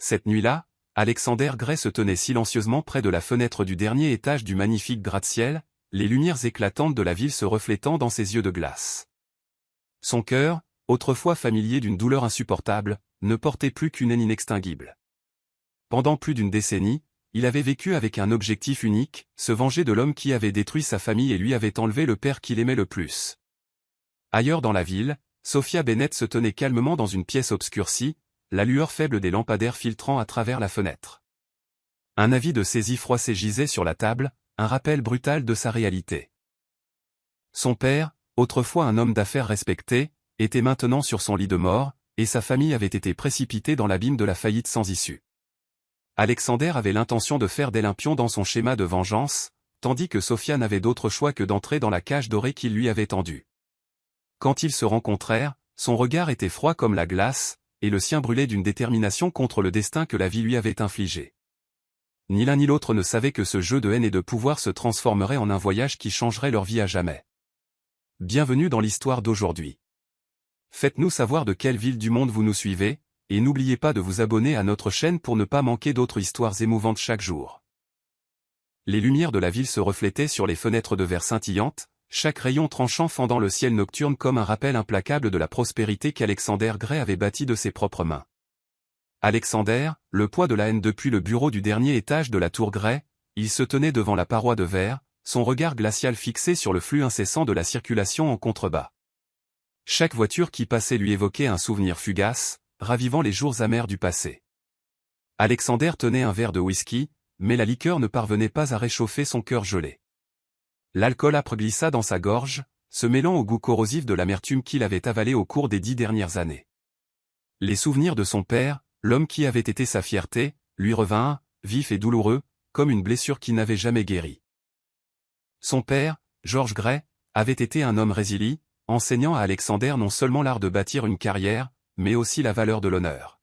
Cette nuit-là, Alexander Gray se tenait silencieusement près de la fenêtre du dernier étage du magnifique gratte-ciel, les lumières éclatantes de la ville se reflétant dans ses yeux de glace. Son cœur, autrefois familier d'une douleur insupportable, ne portait plus qu'une haine inextinguible. Pendant plus d'une décennie, il avait vécu avec un objectif unique, se venger de l'homme qui avait détruit sa famille et lui avait enlevé le père qu'il aimait le plus. Ailleurs dans la ville, Sophia Bennett se tenait calmement dans une pièce obscurcie, la lueur faible des lampadaires filtrant à travers la fenêtre. Un avis de saisie froissé gisait sur la table, un rappel brutal de sa réalité. Son père, autrefois un homme d'affaires respecté, était maintenant sur son lit de mort, et sa famille avait été précipitée dans l'abîme de la faillite sans issue. Alexander avait l'intention de faire d'elle un pion dans son schéma de vengeance, tandis que Sophia n'avait d'autre choix que d'entrer dans la cage dorée qu'il lui avait tendue. Quand ils se rencontrèrent, son regard était froid comme la glace, et le sien brûlait d'une détermination contre le destin que la vie lui avait infligé. Ni l'un ni l'autre ne savait que ce jeu de haine et de pouvoir se transformerait en un voyage qui changerait leur vie à jamais. Bienvenue dans l'histoire d'aujourd'hui. Faites-nous savoir de quelle ville du monde vous nous suivez, et n'oubliez pas de vous abonner à notre chaîne pour ne pas manquer d'autres histoires émouvantes chaque jour. Les lumières de la ville se reflétaient sur les fenêtres de verre scintillantes, chaque rayon tranchant fendant le ciel nocturne comme un rappel implacable de la prospérité qu'Alexander Gray avait bâtie de ses propres mains. Alexander, le poids de la haine depuis le bureau du dernier étage de la tour Gray, il se tenait devant la paroi de verre, son regard glacial fixé sur le flux incessant de la circulation en contrebas. Chaque voiture qui passait lui évoquait un souvenir fugace, ravivant les jours amers du passé. Alexander tenait un verre de whisky, mais la liqueur ne parvenait pas à réchauffer son cœur gelé. L'alcool âpre glissa dans sa gorge, se mêlant au goût corrosif de l'amertume qu'il avait avalé au cours des 10 dernières années. Les souvenirs de son père, l'homme qui avait été sa fierté, lui revinrent, vifs et douloureux, comme une blessure qui n'avait jamais guéri. Son père, George Gray, avait été un homme résilient, enseignant à Alexander non seulement l'art de bâtir une carrière, mais aussi la valeur de l'honneur.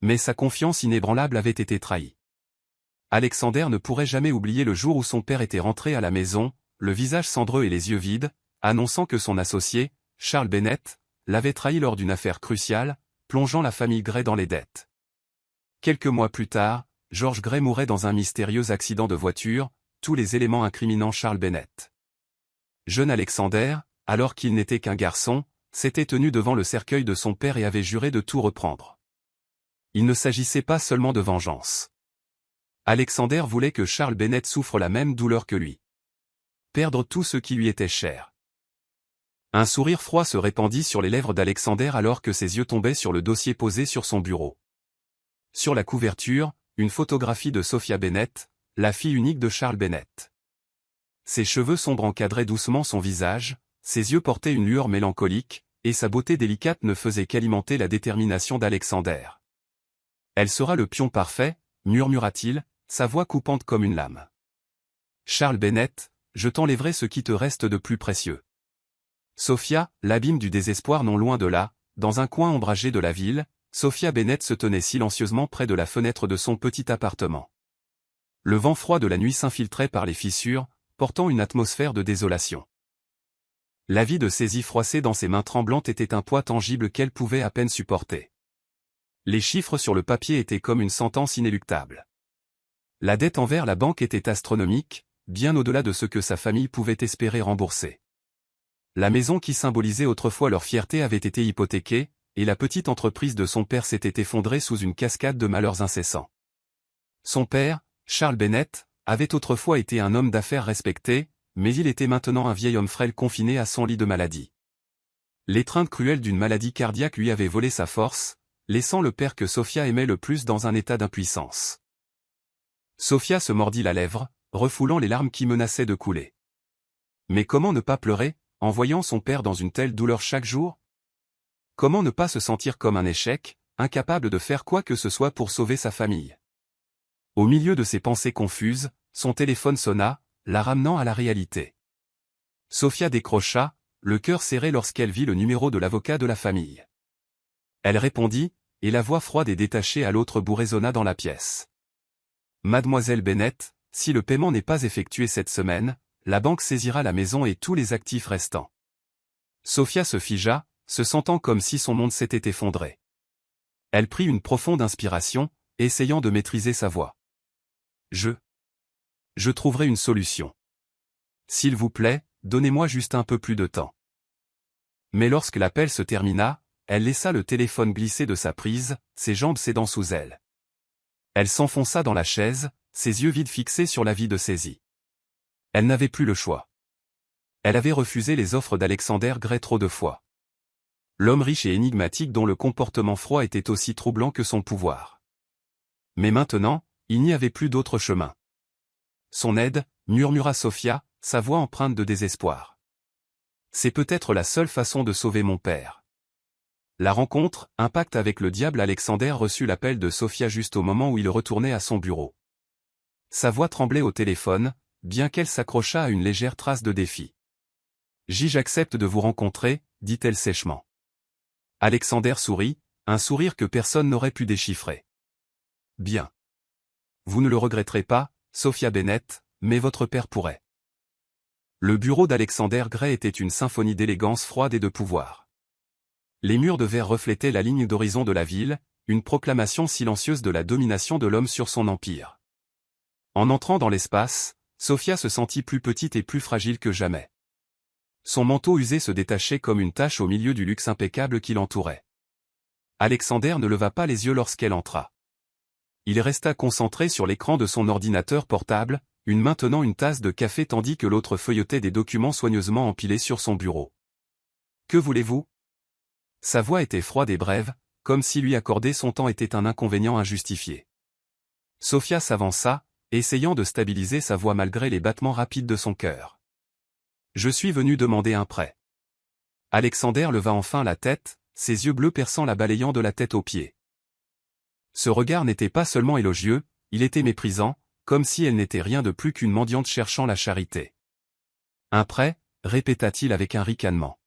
Mais sa confiance inébranlable avait été trahie. Alexander ne pourrait jamais oublier le jour où son père était rentré à la maison, le visage cendreux et les yeux vides, annonçant que son associé, Charles Bennett, l'avait trahi lors d'une affaire cruciale, plongeant la famille Gray dans les dettes. Quelques mois plus tard, George Gray mourait dans un mystérieux accident de voiture, tous les éléments incriminant Charles Bennett. Jeune Alexander, alors qu'il n'était qu'un garçon, s'était tenu devant le cercueil de son père et avait juré de tout reprendre. Il ne s'agissait pas seulement de vengeance. Alexander voulait que Charles Bennett souffre la même douleur que lui. Perdre tout ce qui lui était cher. Un sourire froid se répandit sur les lèvres d'Alexander alors que ses yeux tombaient sur le dossier posé sur son bureau. Sur la couverture, une photographie de Sophia Bennett, la fille unique de Charles Bennett. Ses cheveux sombres encadraient doucement son visage, ses yeux portaient une lueur mélancolique, et sa beauté délicate ne faisait qu'alimenter la détermination d'Alexander. Elle sera le pion parfait, murmura-t-il, sa voix coupante comme une lame. Charles Bennett, je t'enlèverai ce qui te reste de plus précieux. Sophia, l'abîme du désespoir non loin de là, dans un coin ombragé de la ville, Sophia Bennett se tenait silencieusement près de la fenêtre de son petit appartement. Le vent froid de la nuit s'infiltrait par les fissures, portant une atmosphère de désolation. La vie de saisie froissée dans ses mains tremblantes était un poids tangible qu'elle pouvait à peine supporter. Les chiffres sur le papier étaient comme une sentence inéluctable. La dette envers la banque était astronomique, bien au-delà de ce que sa famille pouvait espérer rembourser. La maison qui symbolisait autrefois leur fierté avait été hypothéquée, et la petite entreprise de son père s'était effondrée sous une cascade de malheurs incessants. Son père, Charles Bennett, avait autrefois été un homme d'affaires respecté, mais il était maintenant un vieil homme frêle confiné à son lit de maladie. L'étreinte cruelle d'une maladie cardiaque lui avait volé sa force, laissant le père que Sophia aimait le plus dans un état d'impuissance. Sophia se mordit la lèvre, refoulant les larmes qui menaçaient de couler. Mais comment ne pas pleurer, en voyant son père dans une telle douleur chaque jour? Comment ne pas se sentir comme un échec, incapable de faire quoi que ce soit pour sauver sa famille? Au milieu de ses pensées confuses, son téléphone sonna, la ramenant à la réalité. Sophia décrocha, le cœur serré lorsqu'elle vit le numéro de l'avocat de la famille. Elle répondit, et la voix froide et détachée à l'autre bout résonna dans la pièce. Mademoiselle Bennett, si le paiement n'est pas effectué cette semaine, la banque saisira la maison et tous les actifs restants. Sophia se figea, se sentant comme si son monde s'était effondré. Elle prit une profonde inspiration, essayant de maîtriser sa voix. Je trouverai une solution. S'il vous plaît, donnez-moi juste un peu plus de temps. Mais lorsque l'appel se termina, elle laissa le téléphone glisser de sa prise, ses jambes cédant sous elle. Elle s'enfonça dans la chaise, ses yeux vides fixés sur la vie de saisie. Elle n'avait plus le choix. Elle avait refusé les offres d'Alexander Gray trop de fois. L'homme riche et énigmatique dont le comportement froid était aussi troublant que son pouvoir. Mais maintenant, il n'y avait plus d'autre chemin. Son aide, murmura Sophia, sa voix empreinte de désespoir. C'est peut-être la seule façon de sauver mon père. La rencontre, un pacte avec le diable. Alexander reçut l'appel de Sophia juste au moment où il retournait à son bureau. Sa voix tremblait au téléphone, bien qu'elle s'accrochât à une légère trace de défi. J'accepte de vous rencontrer, dit-elle sèchement. Alexander sourit, un sourire que personne n'aurait pu déchiffrer. Bien. Vous ne le regretterez pas, Sophia Bennett, mais votre père pourrait. Le bureau d'Alexander Gray était une symphonie d'élégance froide et de pouvoir. Les murs de verre reflétaient la ligne d'horizon de la ville, une proclamation silencieuse de la domination de l'homme sur son empire. En entrant dans l'espace, Sophia se sentit plus petite et plus fragile que jamais. Son manteau usé se détachait comme une tache au milieu du luxe impeccable qui l'entourait. Alexander ne leva pas les yeux lorsqu'elle entra. Il resta concentré sur l'écran de son ordinateur portable, une main tenant une tasse de café tandis que l'autre feuilletait des documents soigneusement empilés sur son bureau. Que voulez-vous ? Sa voix était froide et brève, comme si lui accorder son temps était un inconvénient injustifié. Sophia s'avança, essayant de stabiliser sa voix malgré les battements rapides de son cœur. Je suis venu demander un prêt. Alexander leva enfin la tête, ses yeux bleus perçant la balayant de la tête aux pieds. Ce regard n'était pas seulement élogieux, il était méprisant, comme si elle n'était rien de plus qu'une mendiante cherchant la charité. Un prêt, répéta-t-il avec un ricanement.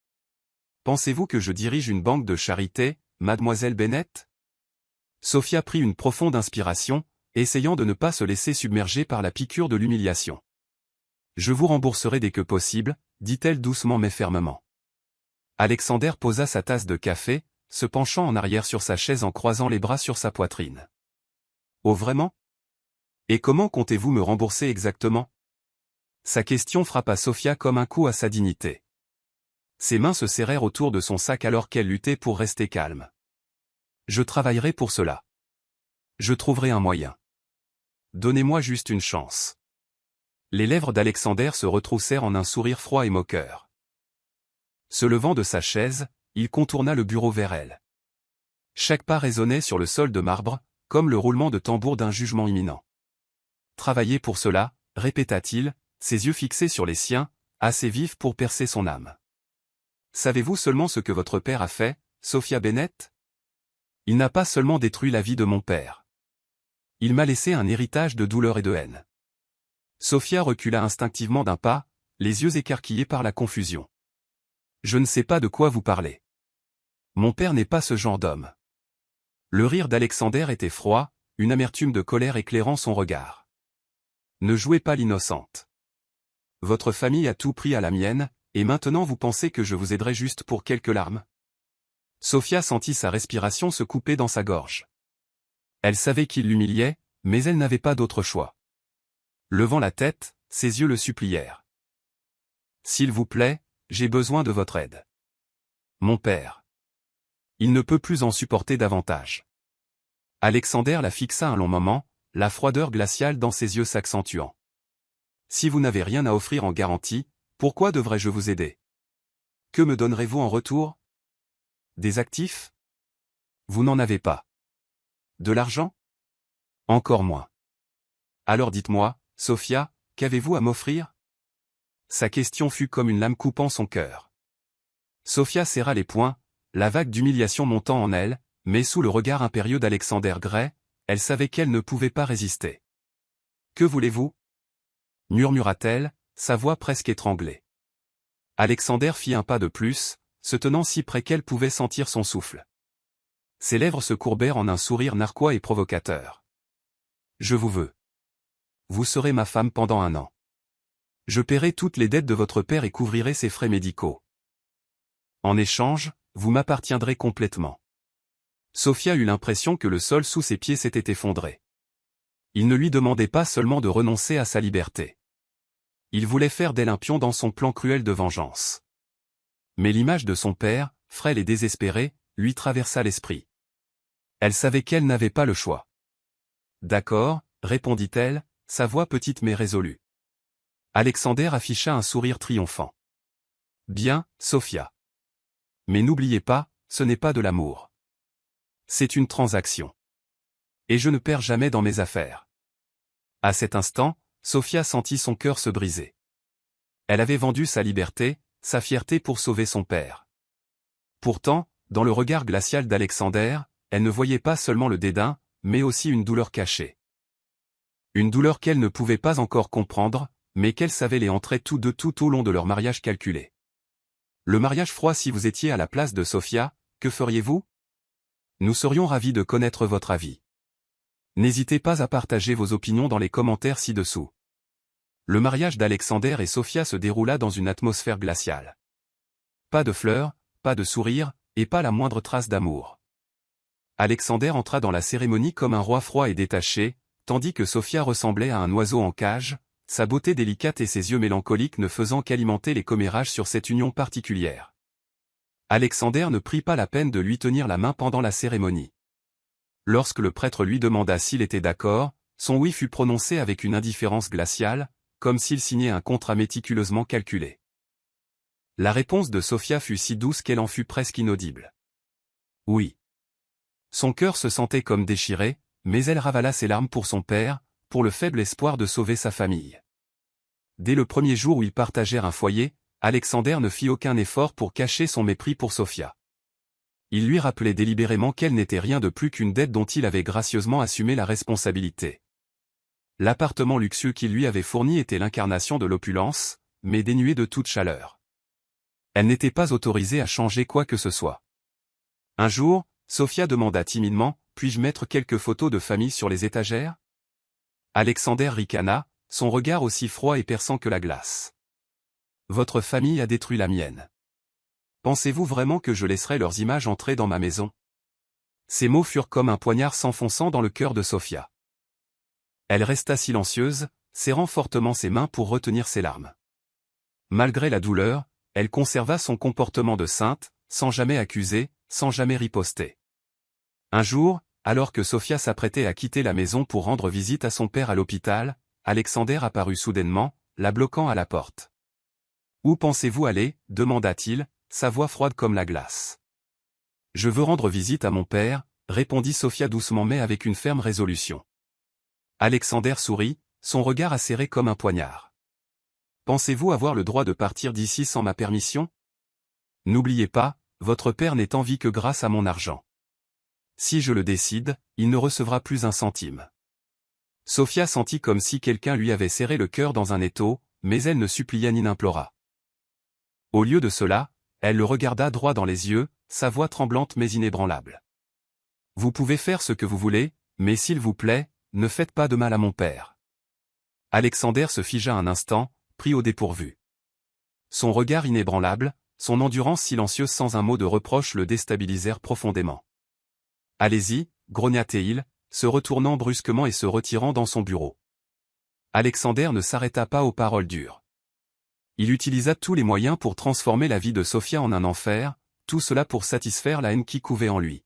Pensez-vous que je dirige une banque de charité, mademoiselle Bennett ? Sophia prit une profonde inspiration, essayant de ne pas se laisser submerger par la piqûre de l'humiliation. Je vous rembourserai dès que possible, dit-elle doucement mais fermement. Alexander posa sa tasse de café, se penchant en arrière sur sa chaise en croisant les bras sur sa poitrine. Oh vraiment ? Et comment comptez-vous me rembourser exactement ? Sa question frappa Sophia comme un coup à sa dignité. Ses mains se serrèrent autour de son sac alors qu'elle luttait pour rester calme. Je travaillerai pour cela. Je trouverai un moyen. Donnez-moi juste une chance. Les lèvres d'Alexander se retroussèrent en un sourire froid et moqueur. Se levant de sa chaise, il contourna le bureau vers elle. Chaque pas résonnait sur le sol de marbre, comme le roulement de tambour d'un jugement imminent. Travailler pour cela, répéta-t-il, ses yeux fixés sur les siens, assez vifs pour percer son âme. Savez-vous seulement ce que votre père a fait, Sophia Bennett ? Il n'a pas seulement détruit la vie de mon père. Il m'a laissé un héritage de douleur et de haine. Sophia recula instinctivement d'un pas, les yeux écarquillés par la confusion. Je ne sais pas de quoi vous parlez. Mon père n'est pas ce genre d'homme. Le rire d'Alexander était froid, une amertume de colère éclairant son regard. Ne jouez pas l'innocente. Votre famille a tout pris à la mienne, et maintenant vous pensez que je vous aiderai juste pour quelques larmes ? Sophia sentit sa respiration se couper dans sa gorge. Elle savait qu'il l'humiliait, mais elle n'avait pas d'autre choix. Levant la tête, ses yeux le supplièrent. S'il vous plaît, j'ai besoin de votre aide. Mon père. Il ne peut plus en supporter davantage. Alexander la fixa un long moment, la froideur glaciale dans ses yeux s'accentuant. Si vous n'avez rien à offrir en garantie, pourquoi devrais-je vous aider ? Que me donnerez-vous en retour ? Des actifs ? Vous n'en avez pas. De l'argent ? Encore moins. Alors dites-moi, Sophia, qu'avez-vous à m'offrir ? Sa question fut comme une lame coupant son cœur. Sophia serra les poings, la vague d'humiliation montant en elle, mais sous le regard impérieux d'Alexander Gray, elle savait qu'elle ne pouvait pas résister. Que voulez-vous ? Murmura-t-elle, sa voix presque étranglée. Alexander fit un pas de plus, se tenant si près qu'elle pouvait sentir son souffle. Ses lèvres se courbèrent en un sourire narquois et provocateur. Je vous veux. Vous serez ma femme pendant 1 an. Je paierai toutes les dettes de votre père et couvrirai ses frais médicaux. En échange, vous m'appartiendrez complètement. Sophia eut l'impression que le sol sous ses pieds s'était effondré. Il ne lui demandait pas seulement de renoncer à sa liberté. Il voulait faire d'elle un pion dans son plan cruel de vengeance. Mais l'image de son père, frêle et désespéré, lui traversa l'esprit. Elle savait qu'elle n'avait pas le choix. D'accord, répondit-elle, sa voix petite mais résolue. Alexander afficha un sourire triomphant. Bien, Sophia. Mais n'oubliez pas, ce n'est pas de l'amour. C'est une transaction. Et je ne perds jamais dans mes affaires. À cet instant, Sophia sentit son cœur se briser. Elle avait vendu sa liberté, sa fierté pour sauver son père. Pourtant, dans le regard glacial d'Alexander, elle ne voyait pas seulement le dédain, mais aussi une douleur cachée. Une douleur qu'elle ne pouvait pas encore comprendre, mais qu'elle savait les entrer tous deux tout au long de leur mariage calculé. Le mariage froid. Si vous étiez à la place de Sophia, que feriez-vous? Nous serions ravis de connaître votre avis. N'hésitez pas à partager vos opinions dans les commentaires ci-dessous. Le mariage d'Alexander et Sophia se déroula dans une atmosphère glaciale. Pas de fleurs, pas de sourires, et pas la moindre trace d'amour. Alexander entra dans la cérémonie comme un roi froid et détaché, tandis que Sophia ressemblait à un oiseau en cage, sa beauté délicate et ses yeux mélancoliques ne faisant qu'alimenter les commérages sur cette union particulière. Alexander ne prit pas la peine de lui tenir la main pendant la cérémonie. Lorsque le prêtre lui demanda s'il était d'accord, son oui fut prononcé avec une indifférence glaciale, comme s'il signait un contrat méticuleusement calculé. La réponse de Sophia fut si douce qu'elle en fut presque inaudible. Oui. Son cœur se sentait comme déchiré, mais elle ravala ses larmes pour son père, pour le faible espoir de sauver sa famille. Dès le premier jour où ils partagèrent un foyer, Alexander ne fit aucun effort pour cacher son mépris pour Sophia. Il lui rappelait délibérément qu'elle n'était rien de plus qu'une dette dont il avait gracieusement assumé la responsabilité. L'appartement luxueux qu'il lui avait fourni était l'incarnation de l'opulence, mais dénué de toute chaleur. Elle n'était pas autorisée à changer quoi que ce soit. Un jour, Sophia demanda timidement, « Puis-je mettre quelques photos de famille sur les étagères ?» Alexander ricana, son regard aussi froid et perçant que la glace. « Votre famille a détruit la mienne. Pensez-vous vraiment que je laisserai leurs images entrer dans ma maison ?» Ces mots furent comme un poignard s'enfonçant dans le cœur de Sophia. Elle resta silencieuse, serrant fortement ses mains pour retenir ses larmes. Malgré la douleur, elle conserva son comportement de sainte, sans jamais accuser, sans jamais riposter. Un jour, alors que Sophia s'apprêtait à quitter la maison pour rendre visite à son père à l'hôpital, Alexander apparut soudainement, la bloquant à la porte. « Où pensez-vous aller ?» demanda-t-il, sa voix froide comme la glace. « Je veux rendre visite à mon père », répondit Sophia doucement mais avec une ferme résolution. Alexander sourit, son regard acéré comme un poignard. « Pensez-vous avoir le droit de partir d'ici sans ma permission ? N'oubliez pas, votre père n'est en vie que grâce à mon argent. Si je le décide, il ne recevra plus un centime. » Sophia sentit comme si quelqu'un lui avait serré le cœur dans un étau, mais elle ne supplia ni n'implora. Au lieu de cela, elle le regarda droit dans les yeux, sa voix tremblante mais inébranlable. « Vous pouvez faire ce que vous voulez, mais s'il vous plaît, ne faites pas de mal à mon père. » Alexander se figea un instant, pris au dépourvu. Son regard inébranlable, son endurance silencieuse sans un mot de reproche le déstabilisèrent profondément. « Allez-y, grogna-t-il, se retournant brusquement et se retirant dans son bureau. Alexander ne s'arrêta pas aux paroles dures. Il utilisa tous les moyens pour transformer la vie de Sophia en un enfer, tout cela pour satisfaire la haine qui couvait en lui.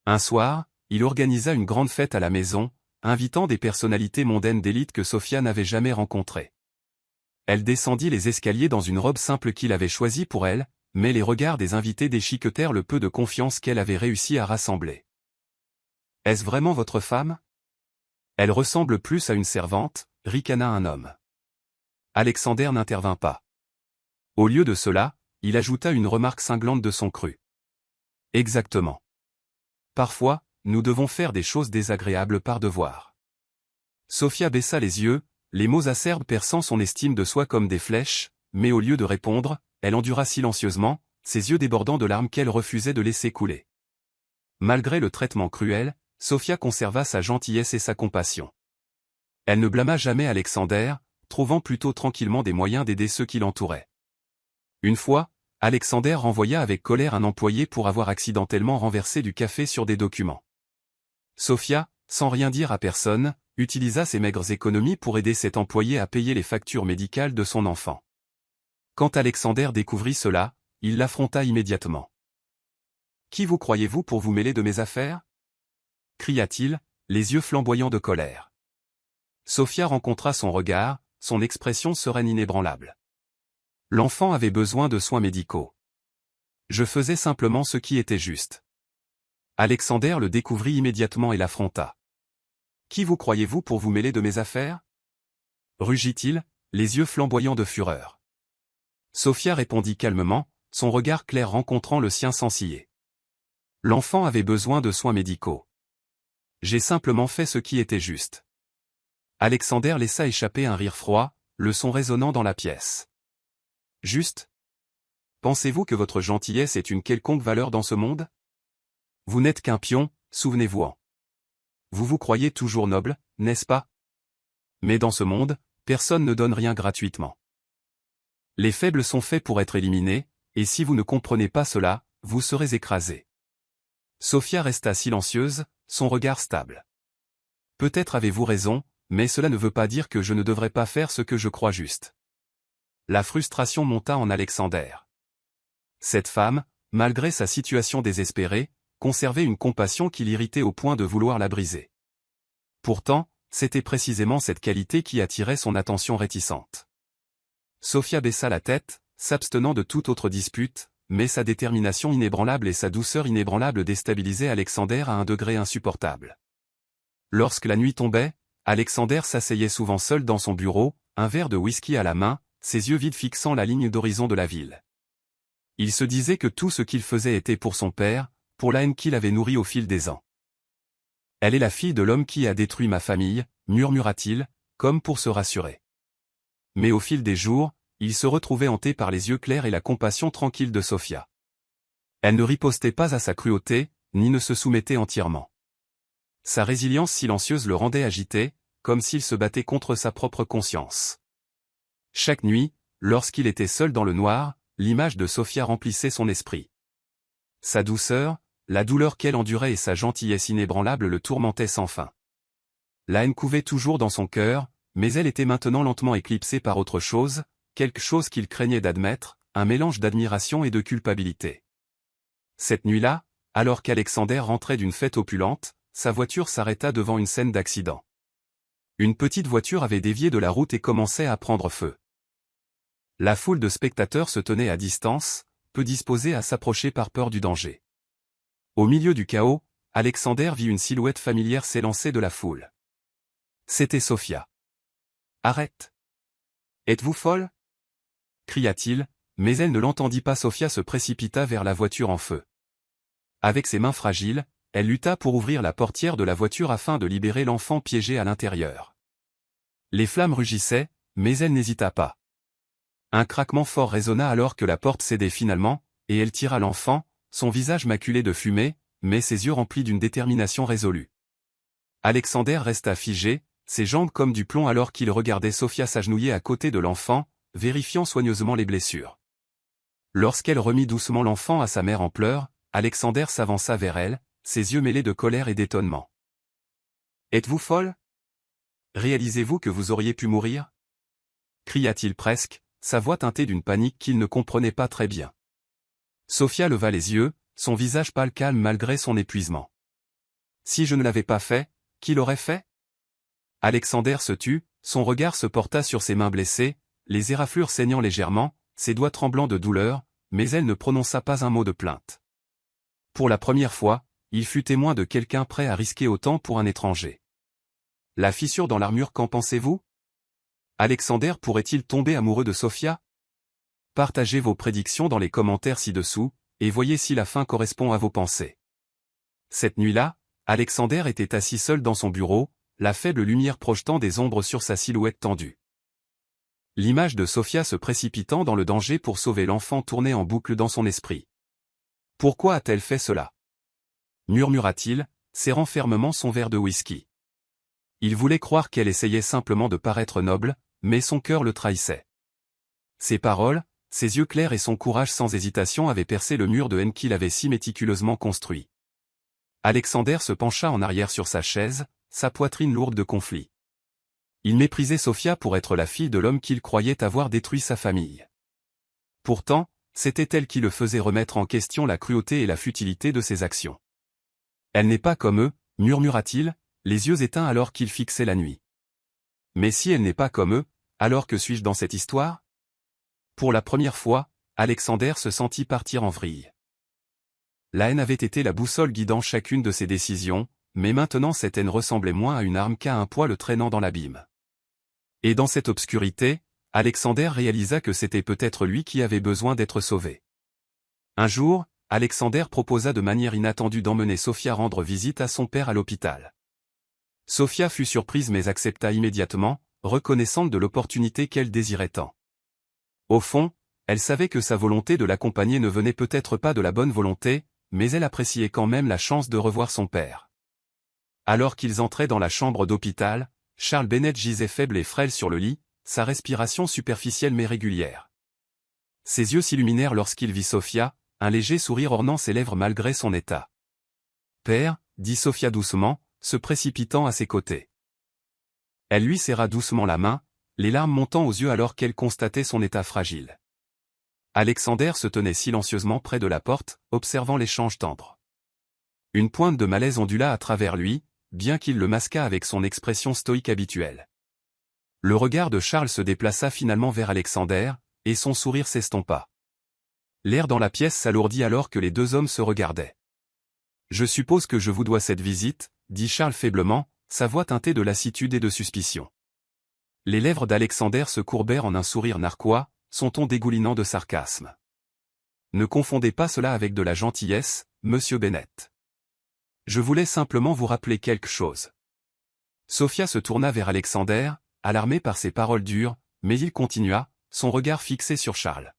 Un soir, il organisa une grande fête à la maison, invitant des personnalités mondaines d'élite que Sophia n'avait jamais rencontrées. Elle descendit les escaliers dans une robe simple qu'il avait choisie pour elle, mais les regards des invités déchiquetèrent le peu de confiance qu'elle avait réussi à rassembler. « Est-ce vraiment votre femme ? Elle ressemble plus à une servante, » ricana un homme. Alexander n'intervint pas. Au lieu de cela, il ajouta une remarque cinglante de son cru. « Exactement. Parfois, nous devons faire des choses désagréables par devoir. » Sophia baissa les yeux, les mots acerbes perçant son estime de soi comme des flèches, mais au lieu de répondre, elle endura silencieusement, ses yeux débordant de larmes qu'elle refusait de laisser couler. Malgré le traitement cruel, Sophia conserva sa gentillesse et sa compassion. Elle ne blâma jamais Alexander, trouvant plutôt tranquillement des moyens d'aider ceux qui l'entouraient. Une fois, Alexander renvoya avec colère un employé pour avoir accidentellement renversé du café sur des documents. Sophia, sans rien dire à personne, utilisa ses maigres économies pour aider cet employé à payer les factures médicales de son enfant. Quand Alexander découvrit cela, il l'affronta immédiatement. « Qui vous croyez-vous pour vous mêler de mes affaires » cria-t-il, les yeux flamboyants de colère. Sophia rencontra son regard, son expression sereine inébranlable. L'enfant avait besoin de soins médicaux. Je faisais simplement ce qui était juste. Alexander le découvrit immédiatement et l'affronta. « Qui vous croyez-vous pour vous mêler de mes affaires » rugit-il, les yeux flamboyants de fureur. Sophia répondit calmement, son regard clair rencontrant le sien sans ciller. L'enfant avait besoin de soins médicaux. J'ai simplement fait ce qui était juste. Alexander laissa échapper un rire froid, le son résonnant dans la pièce. Juste ? Pensez-vous que votre gentillesse ait une quelconque valeur dans ce monde ? Vous n'êtes qu'un pion, souvenez-vous-en. Vous vous croyez toujours noble, n'est-ce pas ? Mais dans ce monde, personne ne donne rien gratuitement. Les faibles sont faits pour être éliminés, et si vous ne comprenez pas cela, vous serez écrasé. Sophia resta silencieuse, son regard stable. Peut-être avez-vous raison, mais cela ne veut pas dire que je ne devrais pas faire ce que je crois juste. La frustration monta en Alexander. Cette femme, malgré sa situation désespérée, conservait une compassion qui l'irritait au point de vouloir la briser. Pourtant, c'était précisément cette qualité qui attirait son attention réticente. Sophia baissa la tête, s'abstenant de toute autre dispute, mais sa détermination inébranlable et sa douceur inébranlable déstabilisaient Alexander à un degré insupportable. Lorsque la nuit tombait, Alexander s'asseyait souvent seul dans son bureau, un verre de whisky à la main, ses yeux vides fixant la ligne d'horizon de la ville. Il se disait que tout ce qu'il faisait était pour son père, pour la haine qu'il avait nourrie au fil des ans. « Elle est la fille de l'homme qui a détruit ma famille », murmura-t-il, comme pour se rassurer. Mais au fil des jours, il se retrouvait hanté par les yeux clairs et la compassion tranquille de Sophia. Elle ne ripostait pas à sa cruauté, ni ne se soumettait entièrement. Sa résilience silencieuse le rendait agité, comme s'il se battait contre sa propre conscience. Chaque nuit, lorsqu'il était seul dans le noir, l'image de Sophia remplissait son esprit. Sa douceur, la douleur qu'elle endurait et sa gentillesse inébranlable le tourmentaient sans fin. La haine couvait toujours dans son cœur, mais elle était maintenant lentement éclipsée par autre chose, quelque chose qu'il craignait d'admettre, un mélange d'admiration et de culpabilité. Cette nuit-là, alors qu'Alexander rentrait d'une fête opulente, sa voiture s'arrêta devant une scène d'accident. Une petite voiture avait dévié de la route et commençait à prendre feu. La foule de spectateurs se tenait à distance, peu disposée à s'approcher par peur du danger. Au milieu du chaos, Alexander vit une silhouette familière s'élancer de la foule. C'était Sophia. « Arrête ! Êtes-vous folle ?» cria-t-il, mais elle ne l'entendit pas. Sophia se précipita vers la voiture en feu. Avec ses mains fragiles, elle lutta pour ouvrir la portière de la voiture afin de libérer l'enfant piégé à l'intérieur. Les flammes rugissaient, mais elle n'hésita pas. Un craquement fort résonna alors que la porte cédait finalement, et elle tira l'enfant, son visage maculé de fumée, mais ses yeux remplis d'une détermination résolue. Alexander resta figé, ses jambes comme du plomb alors qu'il regardait Sophia s'agenouiller à côté de l'enfant, vérifiant soigneusement les blessures. Lorsqu'elle remit doucement l'enfant à sa mère en pleurs, Alexander s'avança vers elle, ses yeux mêlés de colère et d'étonnement. « Êtes-vous folle ? Réalisez-vous que vous auriez pu mourir » cria-t-il presque, sa voix teintée d'une panique qu'il ne comprenait pas très bien. Sophia leva les yeux, son visage pâle calme malgré son épuisement. « Si je ne l'avais pas fait, qui l'aurait fait » Alexander se tut, son regard se porta sur ses mains blessées, les éraflures saignant légèrement, ses doigts tremblants de douleur, mais elle ne prononça pas un mot de plainte. Pour la première fois, il fut témoin de quelqu'un prêt à risquer autant pour un étranger. La fissure dans l'armure, qu'en pensez-vous ? Alexander pourrait-il tomber amoureux de Sophia ? Partagez vos prédictions dans les commentaires ci-dessous, et voyez si la fin correspond à vos pensées. Cette nuit-là, Alexander était assis seul dans son bureau, la faible lumière projetant des ombres sur sa silhouette tendue. L'image de Sophia se précipitant dans le danger pour sauver l'enfant tournait en boucle dans son esprit. Pourquoi a-t-elle fait cela ? Murmura-t-il, serrant fermement son verre de whisky. Il voulait croire qu'elle essayait simplement de paraître noble, mais son cœur le trahissait. Ces paroles, ses yeux clairs et son courage sans hésitation avaient percé le mur de haine qu'il avait si méticuleusement construit. Alexander se pencha en arrière sur sa chaise, sa poitrine lourde de conflit. Il méprisait Sofia pour être la fille de l'homme qu'il croyait avoir détruit sa famille. Pourtant, c'était elle qui le faisait remettre en question la cruauté et la futilité de ses actions. Elle n'est pas comme eux, murmura-t-il, les yeux éteints alors qu'il fixait la nuit. Mais si elle n'est pas comme eux, alors que suis-je dans cette histoire? Pour la première fois, Alexander se sentit partir en vrille. La haine avait été la boussole guidant chacune de ses décisions, mais maintenant cette haine ressemblait moins à une arme qu'à un poids le traînant dans l'abîme. Et dans cette obscurité, Alexander réalisa que c'était peut-être lui qui avait besoin d'être sauvé. Un jour, Alexander proposa de manière inattendue d'emmener Sofia rendre visite à son père à l'hôpital. Sofia fut surprise mais accepta immédiatement, reconnaissante de l'opportunité qu'elle désirait tant. Au fond, elle savait que sa volonté de l'accompagner ne venait peut-être pas de la bonne volonté, mais elle appréciait quand même la chance de revoir son père. Alors qu'ils entraient dans la chambre d'hôpital, Charles Bennett gisait faible et frêle sur le lit, sa respiration superficielle mais régulière. Ses yeux s'illuminèrent lorsqu'il vit Sofia, un léger sourire ornant ses lèvres malgré son état. « Père » dit Sofia doucement, se précipitant à ses côtés. Elle lui serra doucement la main, les larmes montant aux yeux alors qu'elle constatait son état fragile. Alexander se tenait silencieusement près de la porte, observant l'échange tendre. Une pointe de malaise ondula à travers lui, bien qu'il le masquât avec son expression stoïque habituelle. Le regard de Charles se déplaça finalement vers Alexander, et son sourire s'estompa. L'air dans la pièce s'alourdit alors que les deux hommes se regardaient. « Je suppose que je vous dois cette visite » dit Charles faiblement, sa voix teintée de lassitude et de suspicion. Les lèvres d'Alexander se courbèrent en un sourire narquois, son ton dégoulinant de sarcasme. « Ne confondez pas cela avec de la gentillesse, monsieur Bennett. Je voulais simplement vous rappeler quelque chose. » Sofia se tourna vers Alexander, alarmé par ses paroles dures, mais il continua, son regard fixé sur Charles.